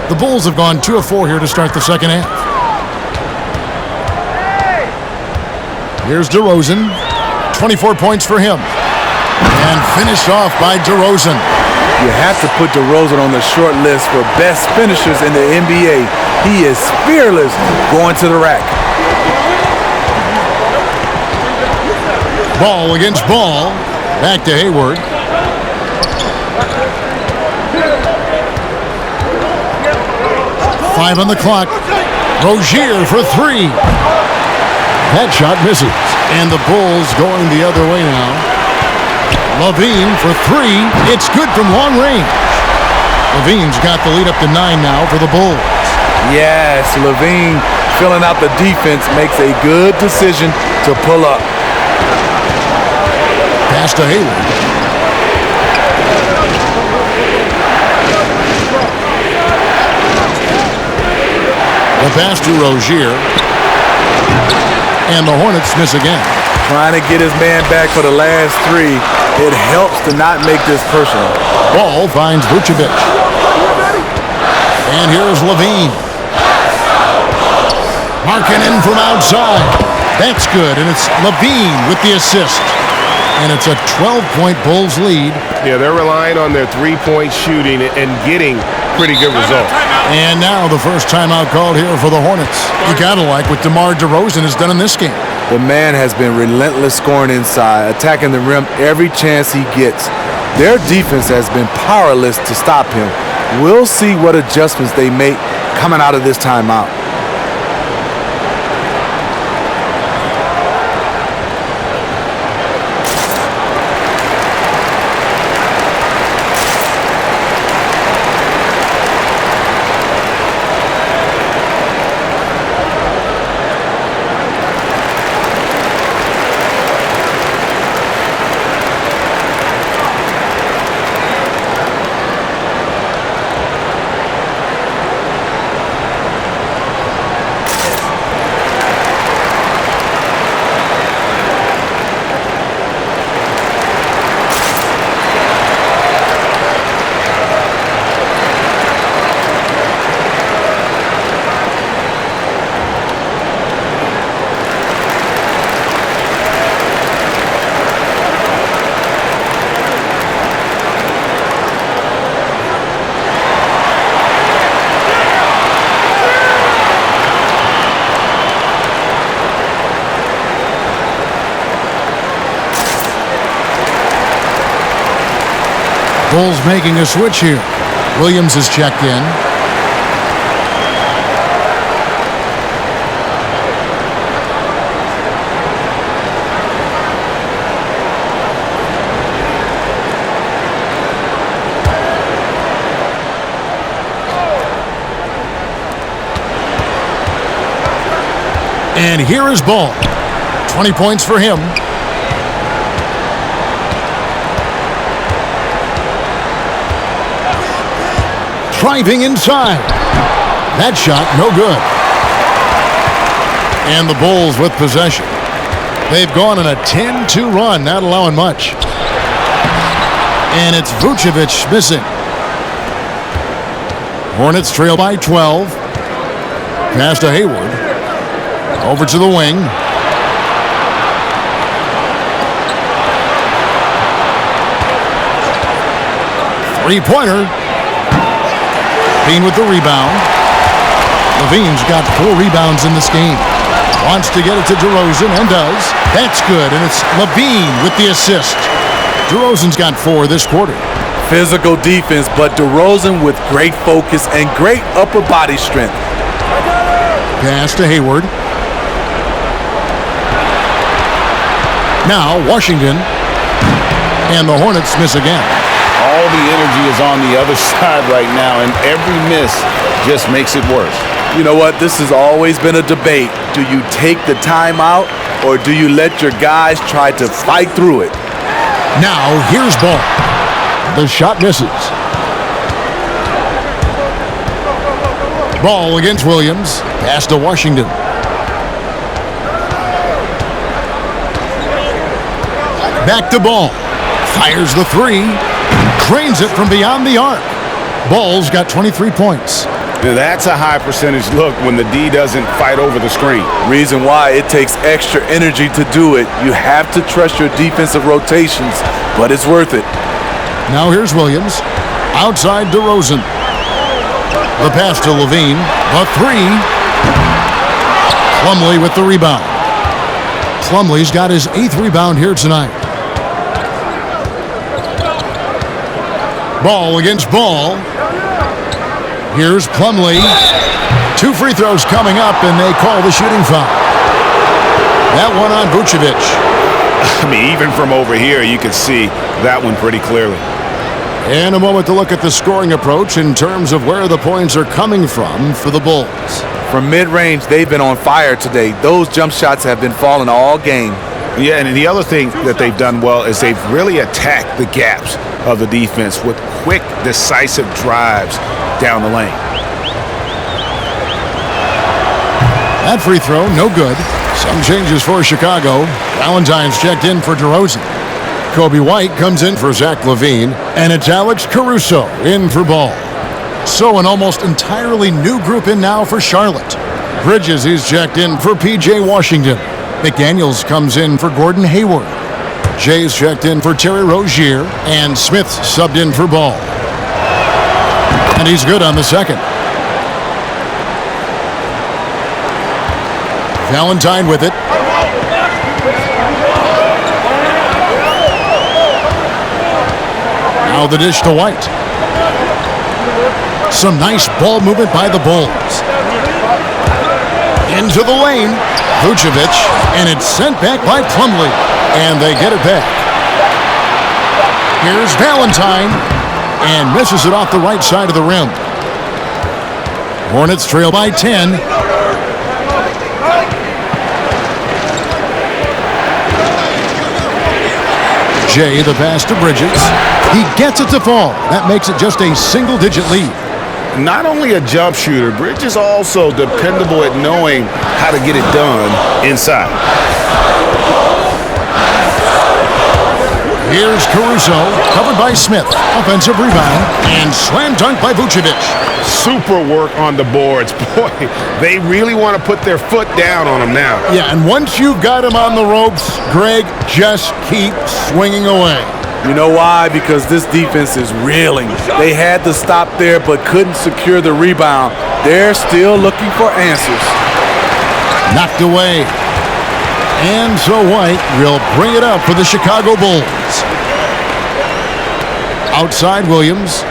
The Bulls have gone 2 of 4 here to start the second half. Here's DeRozan. 24 points for him. And finished off by DeRozan. You have to put DeRozan on the short list for best finishers in the NBA. He is fearless going to the rack. Ball against Ball. Back to Hayward. Five on the clock. Rozier for 3. That shot misses. And the Bulls going the other way now. Levine for 3. It's good from long range. Levine's got the lead up to 9 now for the Bulls. Yes, Levine filling out the defense makes a good decision to pull up. Pass to Hayward. The pass to Rozier. And the Hornets miss again. Trying to get his man back for the last 3. It helps to not make this personal. Ball finds Vucevic. And here's Levine. Markkanen from outside. That's good, and it's Levine with the assist. And it's a 12-point Bulls lead. Yeah, they're relying on their three-point shooting and getting pretty good results. And now the first timeout called here for the Hornets. You gotta like what DeMar DeRozan has done in this game. The man has been relentless scoring inside, attacking the rim every chance he gets. Their defense has been powerless to stop him. We'll see what adjustments they make coming out of this timeout. Bulls making a switch here. Williams is checked in. And here is Ball. 20 points for him. Driving inside. That shot, no good. And the Bulls with possession. They've gone on a 10-2 run, not allowing much. And it's Vucevic missing. Hornets trail by 12. Pass to Hayward. Over to the wing. Three-pointer. Levine with the rebound. Levine's got 4 rebounds in this game. Wants to get it to DeRozan and does. That's good, and it's Levine with the assist. DeRozan's got 4 this quarter. Physical defense, but DeRozan with great focus and great upper body strength. Pass to Hayward. Now Washington. And the Hornets miss again. All the energy is on the other side right now, and every miss just makes it worse. You know what? This has always been a debate. Do you take the timeout or do you let your guys try to fight through it? Now here's Ball. The shot misses. Ball against Williams. Pass to Washington. Back to Ball. Fires the three. Drains it from beyond the arc. Ball's got 23 points. Now that's a high percentage look when the D doesn't fight over the screen. Reason why it takes extra energy to do it. You have to trust your defensive rotations, but it's worth it. Now here's Williams. Outside DeRozan. The pass to Levine. The three. Plumlee with the rebound. Plumlee's got his 8th rebound here tonight. Ball against Ball. Here's Plumlee. 2 free throws coming up, and they call the shooting foul. That one on Vucevic. I mean, even from over here, you can see that one pretty clearly. And a moment to look at the scoring approach in terms of where the points are coming from for the Bulls. From mid-range, they've been on fire today. Those jump shots have been falling all game. Yeah, and the other thing that they've done well is they've really attacked the gaps of the defense with quick, decisive drives down the lane. That free throw, no good. Some changes for Chicago. Valentine's checked in for DeRozan. Kobe White comes in for Zach Levine. And it's Alex Caruso in for Ball. So an almost entirely new group in now for Charlotte. Bridges is checked in for P.J. Washington. McDaniels comes in for Gordon Hayward. Jay's checked in for Terry Rozier. And Smith's subbed in for Ball. And he's good on the second. Valentine with it. Now the dish to White. Some nice ball movement by the Bulls. Into the lane. Vucevic. And it's sent back by Plumlee. And they get it back. Here's Valentine. And misses it off the right side of the rim. Hornets trail by 10. Jay, the pass to Bridges. He gets it to fall. That makes it just a single-digit lead. Not only a jump shooter, Bridges also dependable at knowing how to get it done inside. Here's Caruso, covered by Smith. Offensive rebound, and slam dunk by Vucevic. Super work on the boards. Boy, they really want to put their foot down on him now. Yeah, and once you've got him on the ropes, Greg, just keep swinging away. You know why? Because this defense is reeling. They had to stop there but couldn't secure the rebound. They're still looking for answers. Knocked away. And so White will bring it up for the Chicago Bulls. Outside Williams.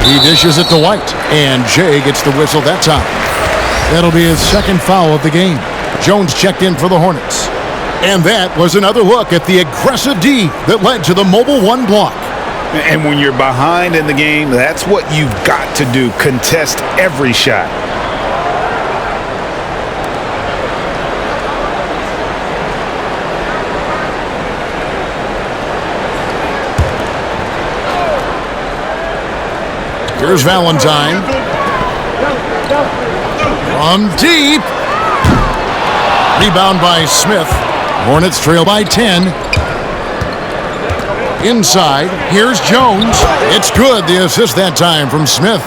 He dishes it to White. And Jay gets the whistle that time. That'll be his second foul of the game. Jones checked in for the Hornets. And that was another look at the aggressive D that led to the mobile 1 block. And when you're behind in the game, that's what you've got to do. Contest every shot. Here's Valentine. From deep. Rebound by Smith. Hornets trail by 10. Inside, here's Jones. It's good, the assist that time from Smith.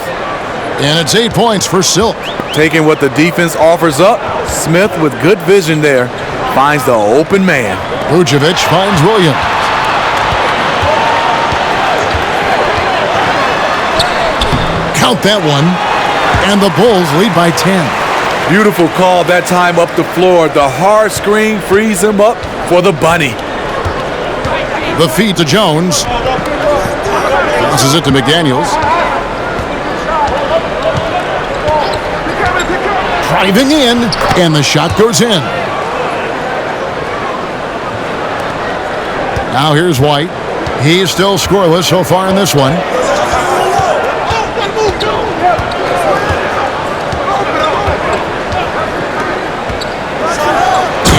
And it's 8 points for Silk. Taking what the defense offers up, Smith with good vision there finds the open man. Vucevic finds Williams. Count that one. And the Bulls lead by 10. Beautiful call that time up the floor. The hard screen frees him up, for the bunny. The feed to Jones. Passes it to McDaniels. Driving in, and the shot goes in. Now here's White. He's still scoreless so far in this one.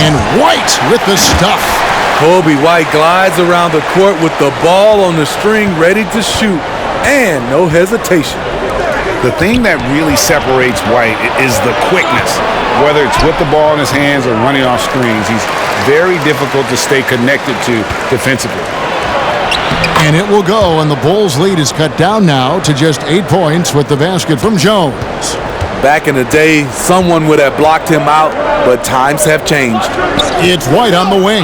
And White with the stuff. Kobe White glides around the court with the ball on the string ready to shoot, and no hesitation. The thing that really separates White is the quickness. Whether it's with the ball in his hands or running off screens, he's very difficult to stay connected to defensively. And it will go, and the Bulls' lead is cut down now to just 8 points with the basket from Jones. Back in the day, someone would have blocked him out, but times have changed. It's White on the wing.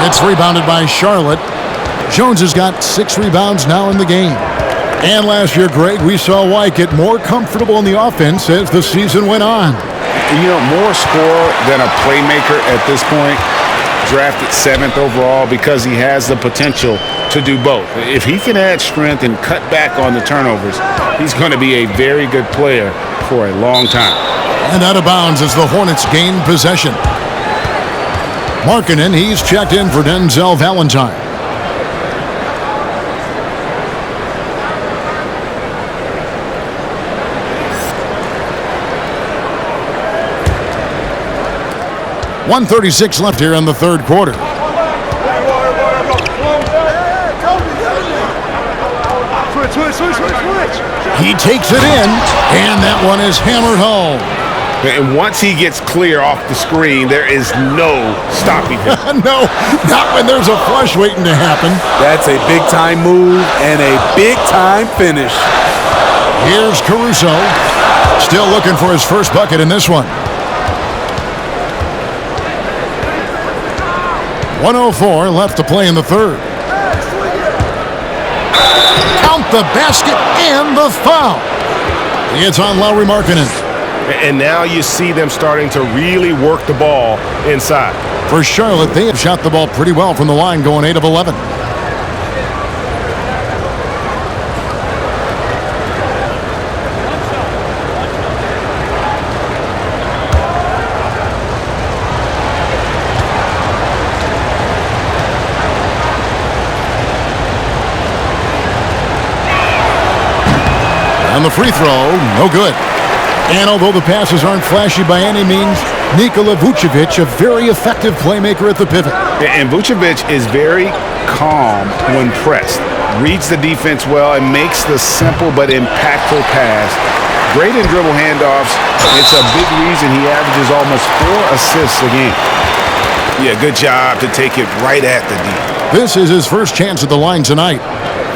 It's rebounded by Charlotte. Jones has got 6 rebounds now in the game. And last year, Greg, we saw White get more comfortable in the offense as the season went on. You know, more scorer than a playmaker at this point. Drafted 7th overall because he has the potential to do both. If he can add strength and cut back on the turnovers, he's going to be a very good player for a long time. And out of bounds as the Hornets gain possession. Markkanen, he's checked in for Denzel Valentine. .136 left here in the third quarter. He takes it in, and that one is hammered home. And once he gets clear off the screen, there is no stopping him. No, not when there's a flush waiting to happen. That's a big-time move and a big-time finish. Here's Caruso, still looking for his first bucket in this one. 1:04 left to play in the third. Count the basket and the foul. It's on Lauri Markkanen. And now you see them starting to really work the ball inside. For Charlotte, they have shot the ball pretty well from the line, going 8 of 11. And the free throw, no good. And although the passes aren't flashy by any means, Nikola Vucevic, a very effective playmaker at the pivot. And Vucevic is very calm when pressed. Reads the defense well and makes the simple but impactful pass. Great in dribble handoffs. It's a big reason he averages almost 4 assists a game. Yeah, good job to take it right at the D. This is his first chance at the line tonight.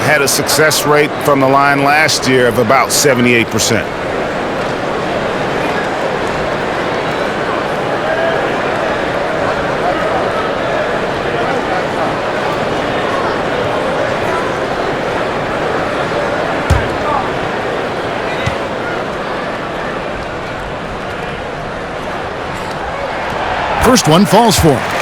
Had a success rate from the line last year of about 78%. First one falls for him.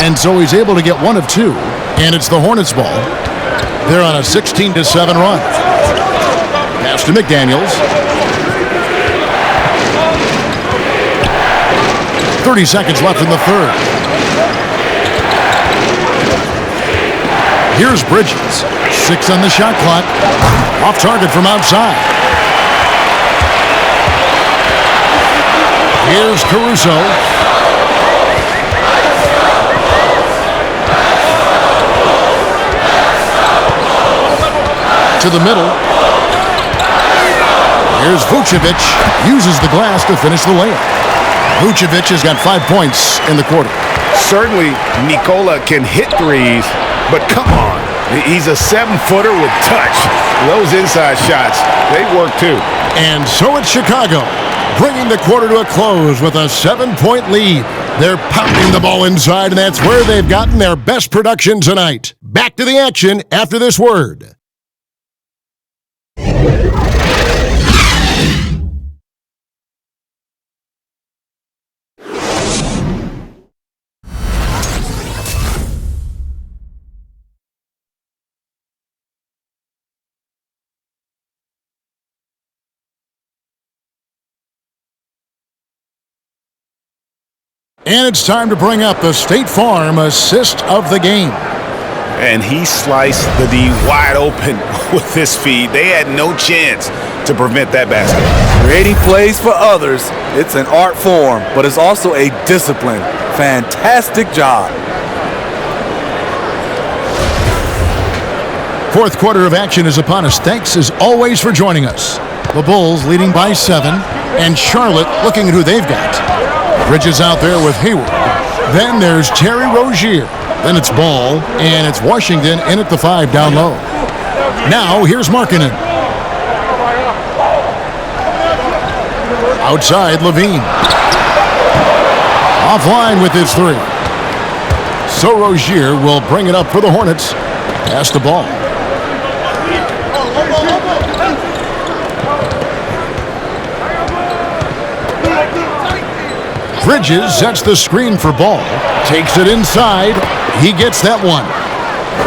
And so he's able to get 1 of 2, and it's the Hornets ball. They're on a 16-7 run. Pass to McDaniels. 30 seconds left in the third. Here's Bridges. 6 on the shot clock. Off target from outside. Here's Caruso. To the middle. Here's Vucevic. Uses the glass to finish the layup. Vucevic has got 5 points in the quarter. Certainly, Nikola can hit threes, but come on. He's a 7-footer with touch. Those inside shots, they work too. And so it's Chicago, bringing the quarter to a close with a 7-point lead. They're pounding the ball inside, and that's where they've gotten their best production tonight. Back to the action after this word. And it's time to bring up the State Farm assist of the game. And he sliced the D wide open with his feed. They had no chance to prevent that basket. Creating plays for others, it's an art form, but it's also a discipline. Fantastic job. Fourth quarter of action is upon us. Thanks as always for joining us. The Bulls leading by 7, and Charlotte looking at who they've got. Bridges out there with Hayward. Then there's Terry Rozier. Then it's Ball, and it's Washington in at the 5 down low. Now here's Markkanen. Outside, Levine. Offline with his 3. So Rozier will bring it up for the Hornets. Pass the ball. Bridges sets the screen for Ball. Takes it inside. He gets that one.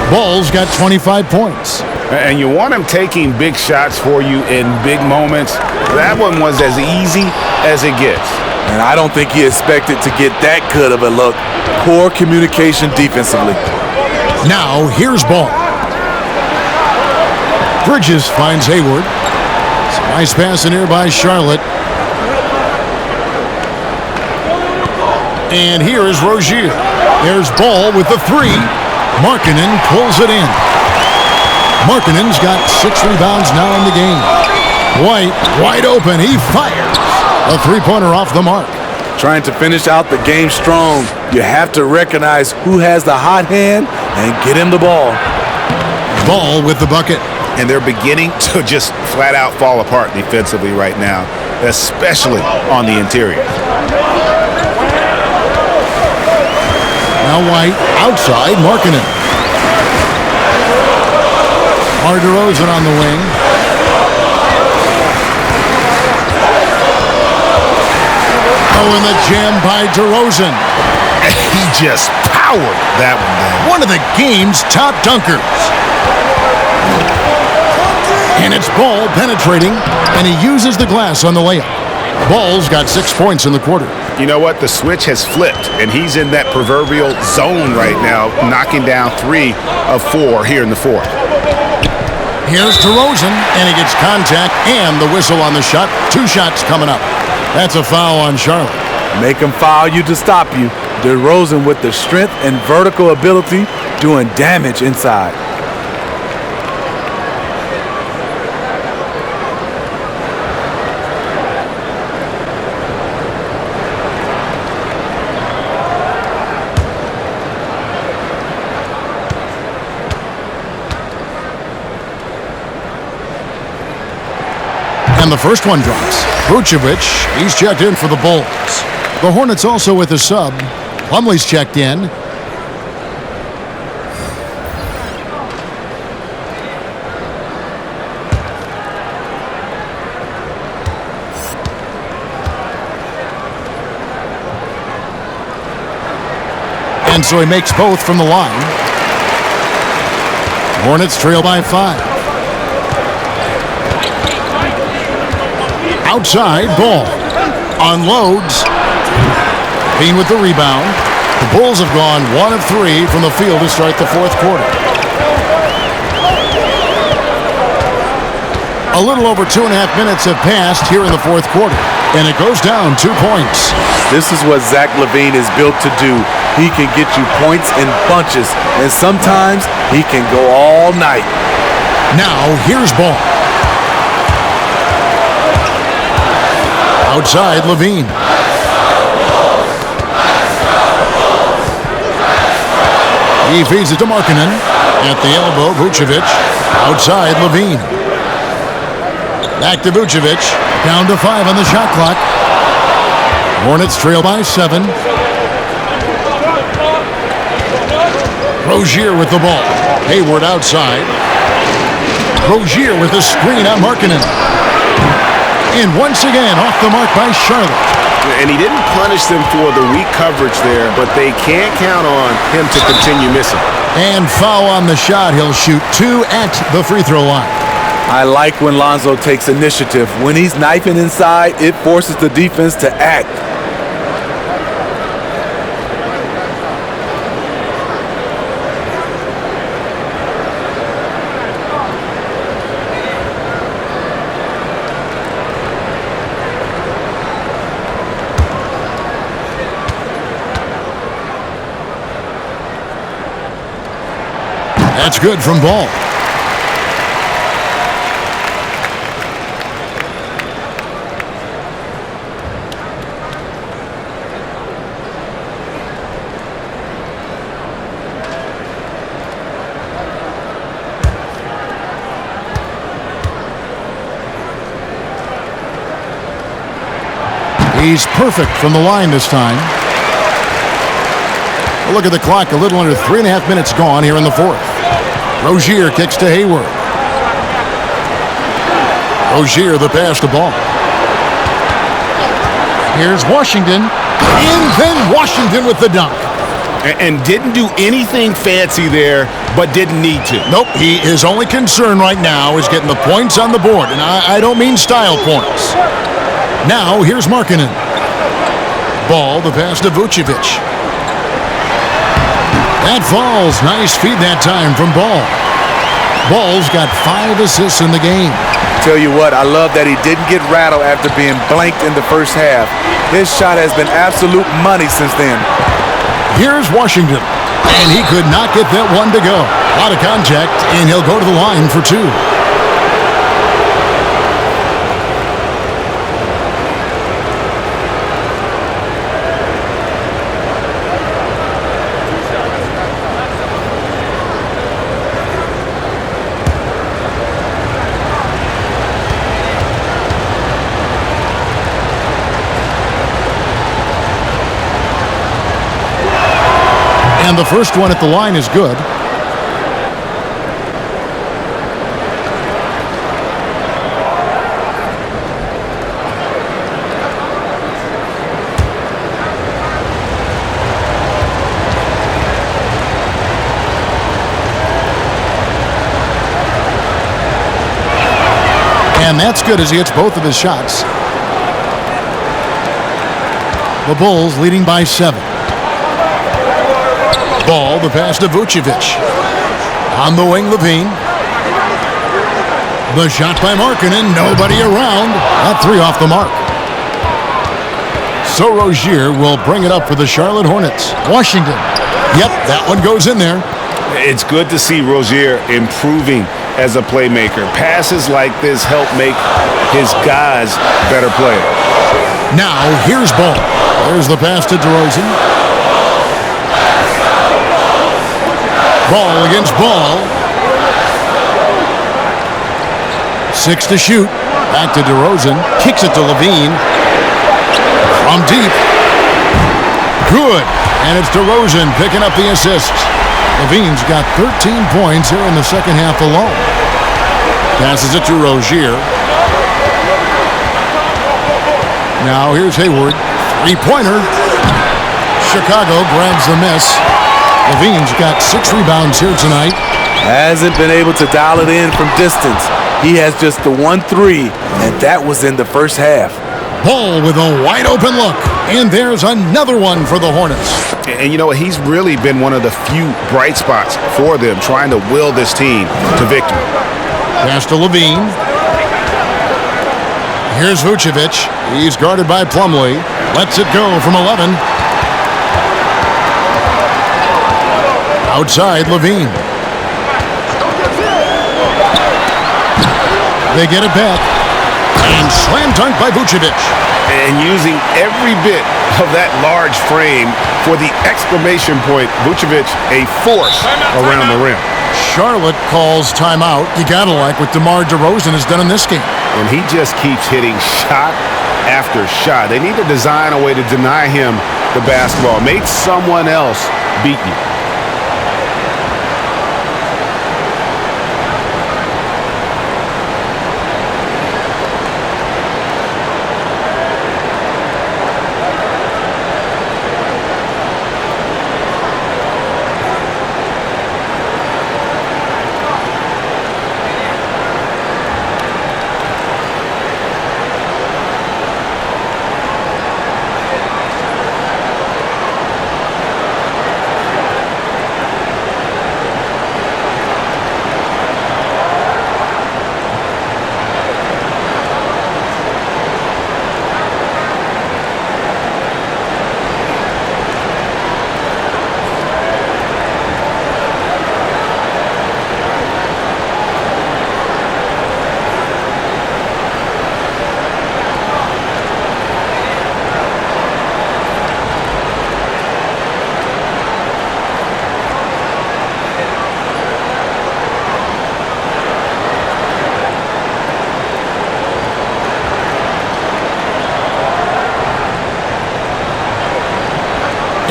Ball's got 25 points. And you want him taking big shots for you in big moments. That one was as easy as it gets. And I don't think he expected to get that good of a look. Poor communication defensively. Now here's Ball. Bridges finds Hayward. It's a nice pass in here by Charlotte. And here is Rozier. There's Ball with the 3. Markkanen pulls it in. Markkanen's got 6 rebounds now in the game. White, wide open. He fires. A 3-pointer off the mark. Trying to finish out the game strong, you have to recognize who has the hot hand and get him the ball. Ball with the bucket. And they're beginning to just flat out fall apart defensively right now, especially on the interior. Now White, outside, Markkanen. DeRozan on the wing. Oh, and the jam by DeRozan. He just powered that one down. One of the game's top dunkers. And it's Ball penetrating, and he uses the glass on the layup. Ball's got 6 points in the quarter. You know what? The switch has flipped, and he's in that proverbial zone right now, knocking down 3 of 4 here in the fourth. Here's DeRozan, and he gets contact and the whistle on the shot. 2 shots coming up. That's a foul on Charlotte. Make him foul you to stop you. DeRozan with the strength and vertical ability doing damage inside. And the first one drops. Vucevic, he's checked in for the Bulls. The Hornets also with a sub. Plumlee's checked in. And so he makes both from the line. Hornets trail by 5. Outside, Ball. Unloads. Levine with the rebound. The Bulls have gone 1 of 3 from the field to start the fourth quarter. A little over 2.5 minutes have passed here in the fourth quarter, and it goes down 2 points. This is what Zach Levine is built to do. He can get you points in bunches, and sometimes he can go all night. Now, here's Ball. Outside, Levine. He feeds it to Markkanen. At the elbow, Vucevic. Outside, Levine. Back to Vucevic. Down to 5 on the shot clock. Hornets trail by 7. Rozier with the ball. Hayward outside. Rozier with the screen on Markkanen. And once again, off the mark by Charlotte. And he didn't punish them for the weak coverage there, but they can't count on him to continue missing. And foul on the shot. He'll shoot 2 at the free throw line. I like when Lonzo takes initiative. When he's knifing inside, it forces the defense to act. That's good from Ball. He's perfect from the line this time. Look at the clock, a little under 3.5 minutes gone here in the fourth. Rozier kicks to Hayward. Rozier the pass to Ball. Here's Washington. And then Washington with the dunk. And didn't do anything fancy there, but didn't need to. Nope, his only concern right now is getting the points on the board. And I don't mean style points. Now, here's Markkanen. Ball, the pass to Vucevic. That falls. Nice feed that time from Ball. Ball's got 5 assists in the game. Tell you what, I love that he didn't get rattled after being blanked in the first half. His shot has been absolute money since then. Here's Washington. And he could not get that one to go. A lot of contact, and he'll go to the line for 2. And the first one at the line is good. And that's good as he hits both of his shots. The Bulls leading by 7. Ball, the pass to Vucevic. On the wing, Levine. The shot by Markkanen, nobody around. That 3 off the mark. So Rozier will bring it up for the Charlotte Hornets. Washington. Yep, that one goes in there. It's good to see Rozier improving as a playmaker. Passes like this help make his guys better players. Now, here's Ball. There's the pass to DeRozan. Ball against Ball. 6 to shoot. Back to DeRozan. Kicks it to Levine. From deep. Good. And it's DeRozan picking up the assist. Levine's got 13 points here in the second half alone. Passes it to Rozier. Now here's Hayward. 3-pointer. Chicago grabs the miss. Levine's got 6 rebounds here tonight. Hasn't been able to dial it in from distance. He has just the 1-3, and that was in the first half. Ball with a wide open look. And there's another one for the Hornets. And you know what? He's really been one of the few bright spots for them, trying to will this team to victory. Pass to Levine. Here's Vucevic. He's guarded by Plumlee. Lets it go from 11. Outside, Levine. They get it back. And slam dunk by Vucevic. And using every bit of that large frame for the exclamation point. Vucevic, a force around the rim. Charlotte calls timeout. You got to like what DeMar DeRozan has done in this game. And he just keeps hitting shot after shot. They need to design a way to deny him the basketball. Make someone else beat you.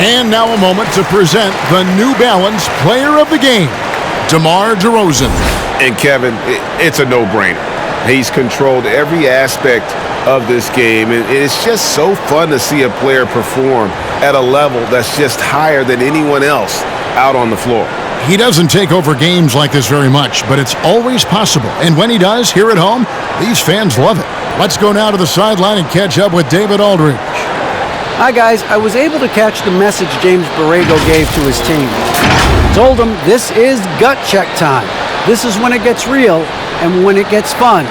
And now a moment to present the New Balance Player of the Game, DeMar DeRozan. And Kevin, it's a no-brainer. He's controlled every aspect of this game, and it's just so fun to see a player perform at a level that's just higher than anyone else out on the floor. He doesn't take over games like this very much, but it's always possible. And when he does, here at home, these fans love it. Let's go now to the sideline and catch up with David Aldridge. Hi guys, I was able to catch the message James Borrego gave to his team. Told them this is gut check time. This is when it gets real and when it gets fun.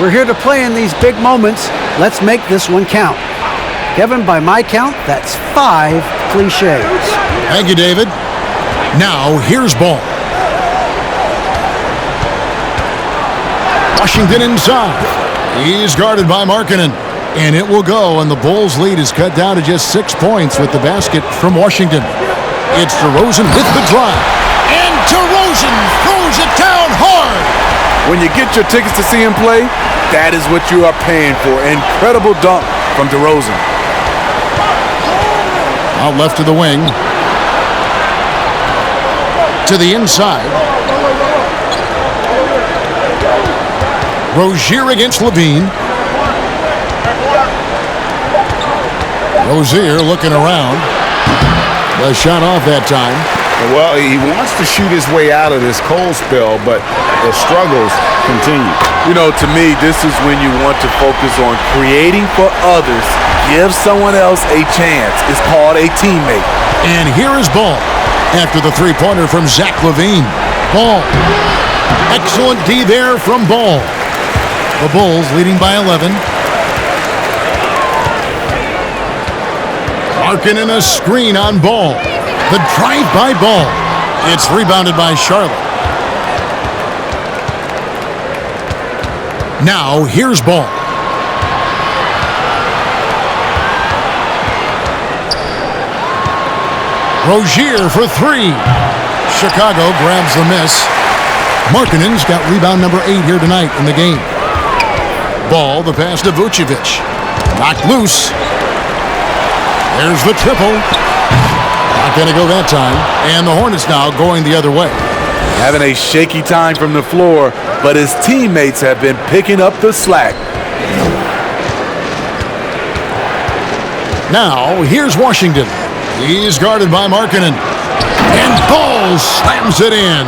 We're here to play in these big moments. Let's make this one count. Kevin, by my count, that's 5 cliches. Thank you, David. Now, here's ball. Washington inside. He's guarded by Markkanen. And it will go, and the Bulls' lead is cut down to just 6 points with the basket from Washington. It's DeRozan with the drive. And DeRozan throws it down hard. When you get your tickets to see him play, that is what you are paying for. Incredible dunk from DeRozan. Out left to the wing. To the inside. Rozier against Levine. Rozier looking around. The shot off that time. Well, he wants to shoot his way out of this cold spell, but the struggles continue. You know, to me, this is when you want to focus on creating for others. Give someone else a chance. It's called a teammate. And here is Ball after the three-pointer from Zach Levine. Ball. Excellent D there from Ball. The Bulls leading by 11. Markkanen a screen on Ball. The drive by Ball. It's rebounded by Charlotte. Now here's Ball. Rozier for 3. Chicago grabs the miss. Markkanen's got rebound number 8 here tonight in the game. Ball, the pass to Vucevic. Knocked loose. There's the triple. Not going to go that time. And the Hornets now going the other way. Having a shaky time from the floor, but his teammates have been picking up the slack. Now, here's Washington. He's guarded by Markkanen. And Ball slams it in.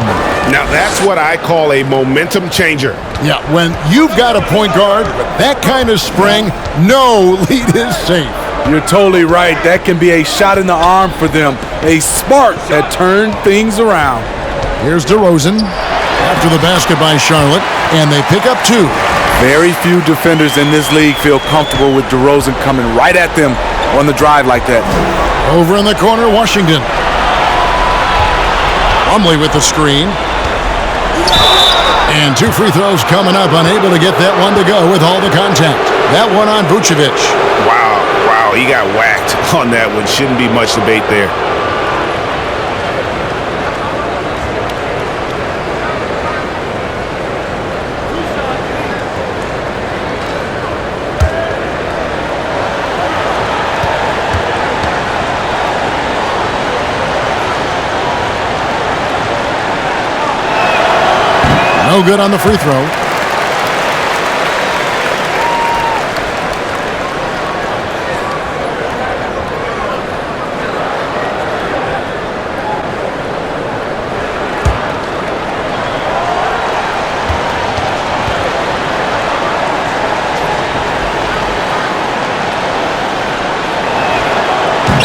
Now, that's what I call a momentum changer. Yeah, when you've got a point guard with that kind of spring, no lead is safe. You're totally right. That can be a shot in the arm for them. A spark that turned things around. Here's DeRozan after the basket by Charlotte, and they pick up 2. Very few defenders in this league feel comfortable with DeRozan coming right at them on the drive like that. Over in the corner, Washington. Plumlee with the screen. And 2 free throws coming up, unable to get that one to go with all the contact. That one on Vucevic. Wow, he got whacked on that one. Shouldn't be much debate there. No good on the free throw.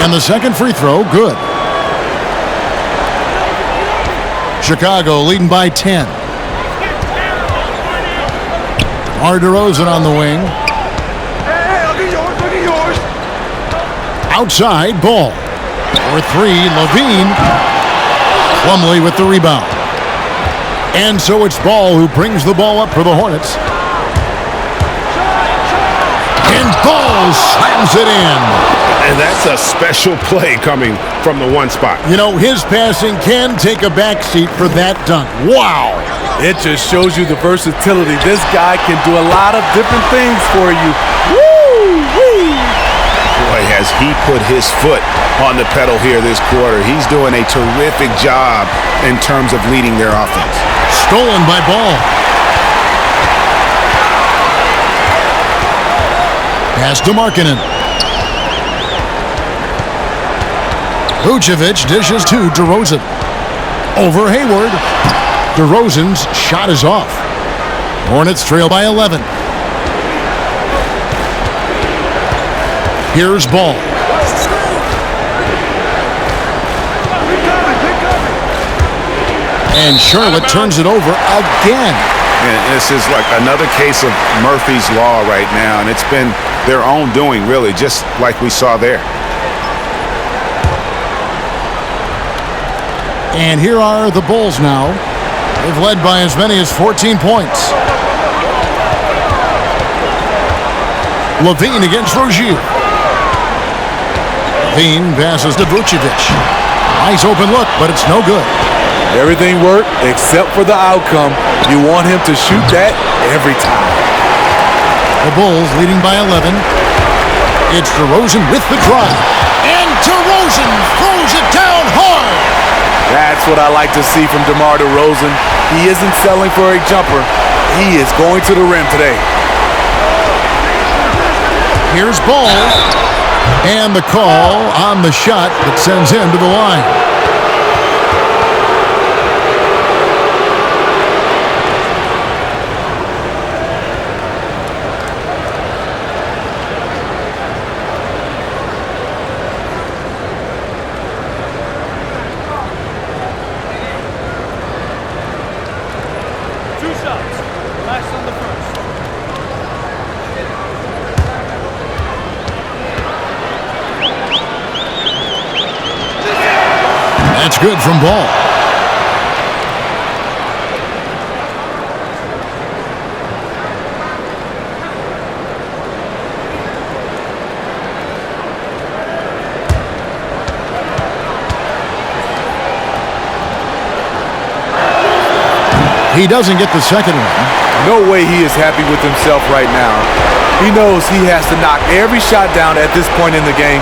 And the second free throw, good. Chicago leading by 10. DeRozan on the wing. Hey, look at yours. Outside, ball. For three, Levine. Plumlee with the rebound. And so it's Ball who brings the ball up for the Hornets. And Ball slams it in. And that's a special play coming from the one spot. You know, his passing can take a backseat for that dunk. Wow. It just shows you the versatility. This guy can do a lot of different things for you. Woo-wee! Boy, has he put his foot on the pedal here this quarter. He's doing a terrific job in terms of leading their offense. Stolen by Ball. Pass to Markkanen. Vucevic dishes to DeRozan. Over Hayward. DeRozan's shot is off. Hornets trail by 11. Here's Ball. And Charlotte turns it over again. And this is like another case of Murphy's Law right now, and it's been their own doing, really, just like we saw there. And here are the Bulls now. They've led by as many as 14 points. Levine against Rozier. Levine passes to Vucevic. Nice open look, but it's no good. Everything worked except for the outcome. You want him to shoot that every time. The Bulls leading by 11. It's DeRozan with the drive. And DeRozan throws it down hard. That's what I like to see from DeMar DeRozan. He isn't settling for a jumper. He is going to the rim today. Here's Ball. And the call on the shot that sends him to the line. That's good from Ball. He doesn't get the second one. No way he is happy with himself right now. He knows he has to knock every shot down at this point in the game.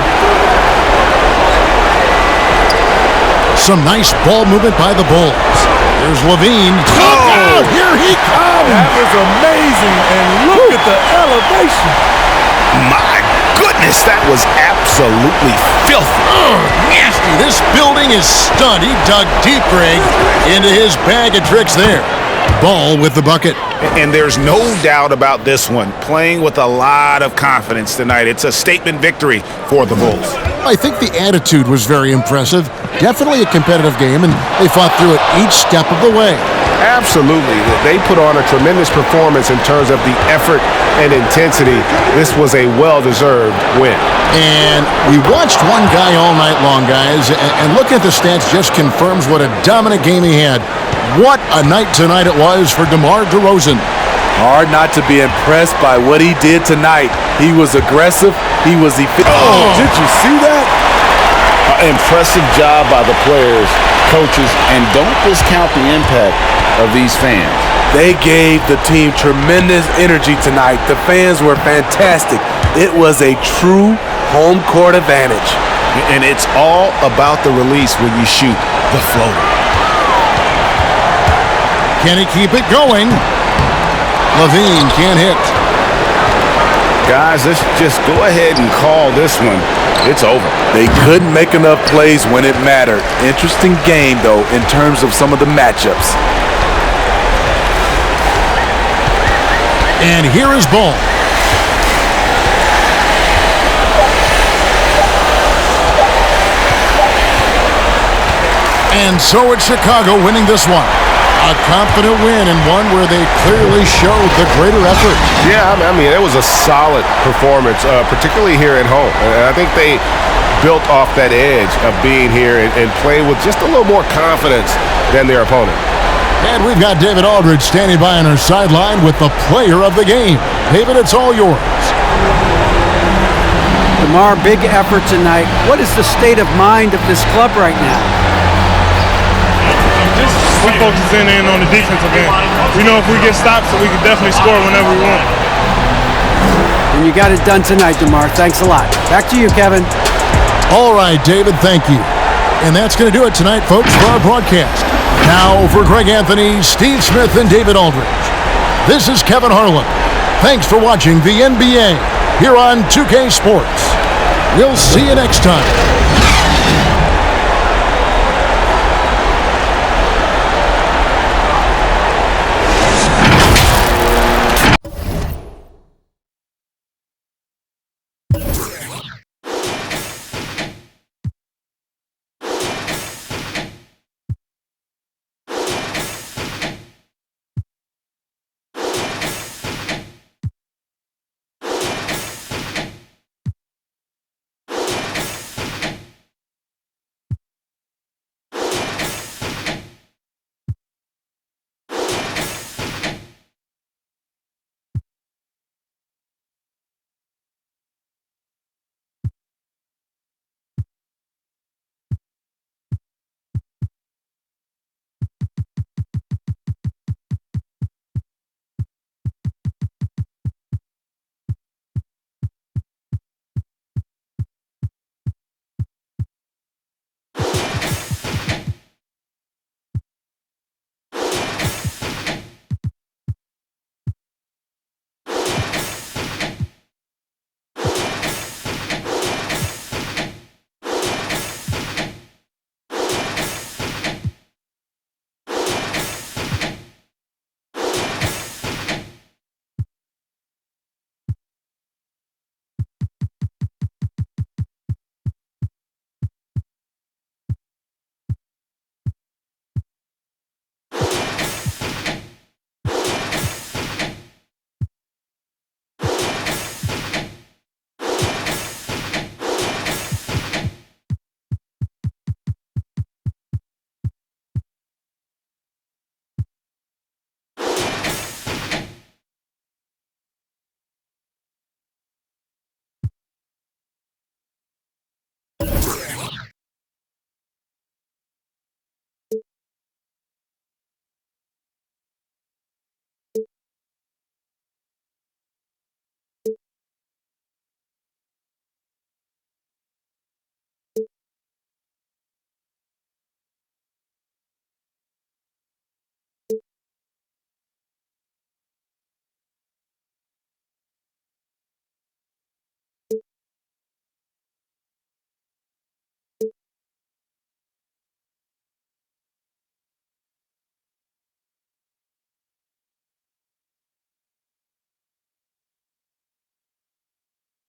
Some nice ball movement by the Bulls. Here's Levine. Look out! Here he comes! That was amazing, and look at the elevation. My goodness, that was absolutely filthy. Nasty. This building is stunned. He dug deep, Greg, into his bag of tricks there. Ball with the bucket. And there's no doubt about this one. Playing with a lot of confidence tonight. It's a statement victory for the Bulls. I think the attitude was very impressive. Definitely a competitive game, and they fought through it each step of the way. Absolutely. They put on a tremendous performance in terms of the effort and intensity. This was a well-deserved win. And we watched one guy all night long, guys, and looking at the stats just confirms what a dominant game he had. What a night tonight it was for DeMar DeRozan. Hard not to be impressed by what he did tonight. He was aggressive. He was efficient. Oh, did you see that? Impressive job by the players, coaches, and don't discount the impact of these fans. They gave the team tremendous energy tonight. The fans were fantastic. It was a true home court advantage. And it's all about the release when you shoot the floater. Can he keep it going? Levine can't hit. Guys, let's just go ahead and call this one. It's over. They couldn't make enough plays when it mattered. Interesting game, though, in terms of some of the matchups. And here is ball. And so it's Chicago winning this one. A confident win and one where they clearly showed the greater effort. Yeah, I mean, it was a solid performance, particularly here at home. And I think they built off that edge of being here and played with just a little more confidence than their opponent. And we've got David Aldridge standing by on our sideline with the player of the game. David, it's all yours. DeMar, big effort tonight. What is the state of mind of this club right now? We're focusing in on the defensive end. We know if we get stopped, so we can definitely score whenever we want. And you got it done tonight, DeMar. Thanks a lot. Back to you, Kevin. All right, David, thank you. And that's going to do it tonight, folks, for our broadcast. Now for Greg Anthony, Steve Smith, and David Aldridge. This is Kevin Harlan. Thanks for watching the NBA here on 2K Sports. We'll see you next time.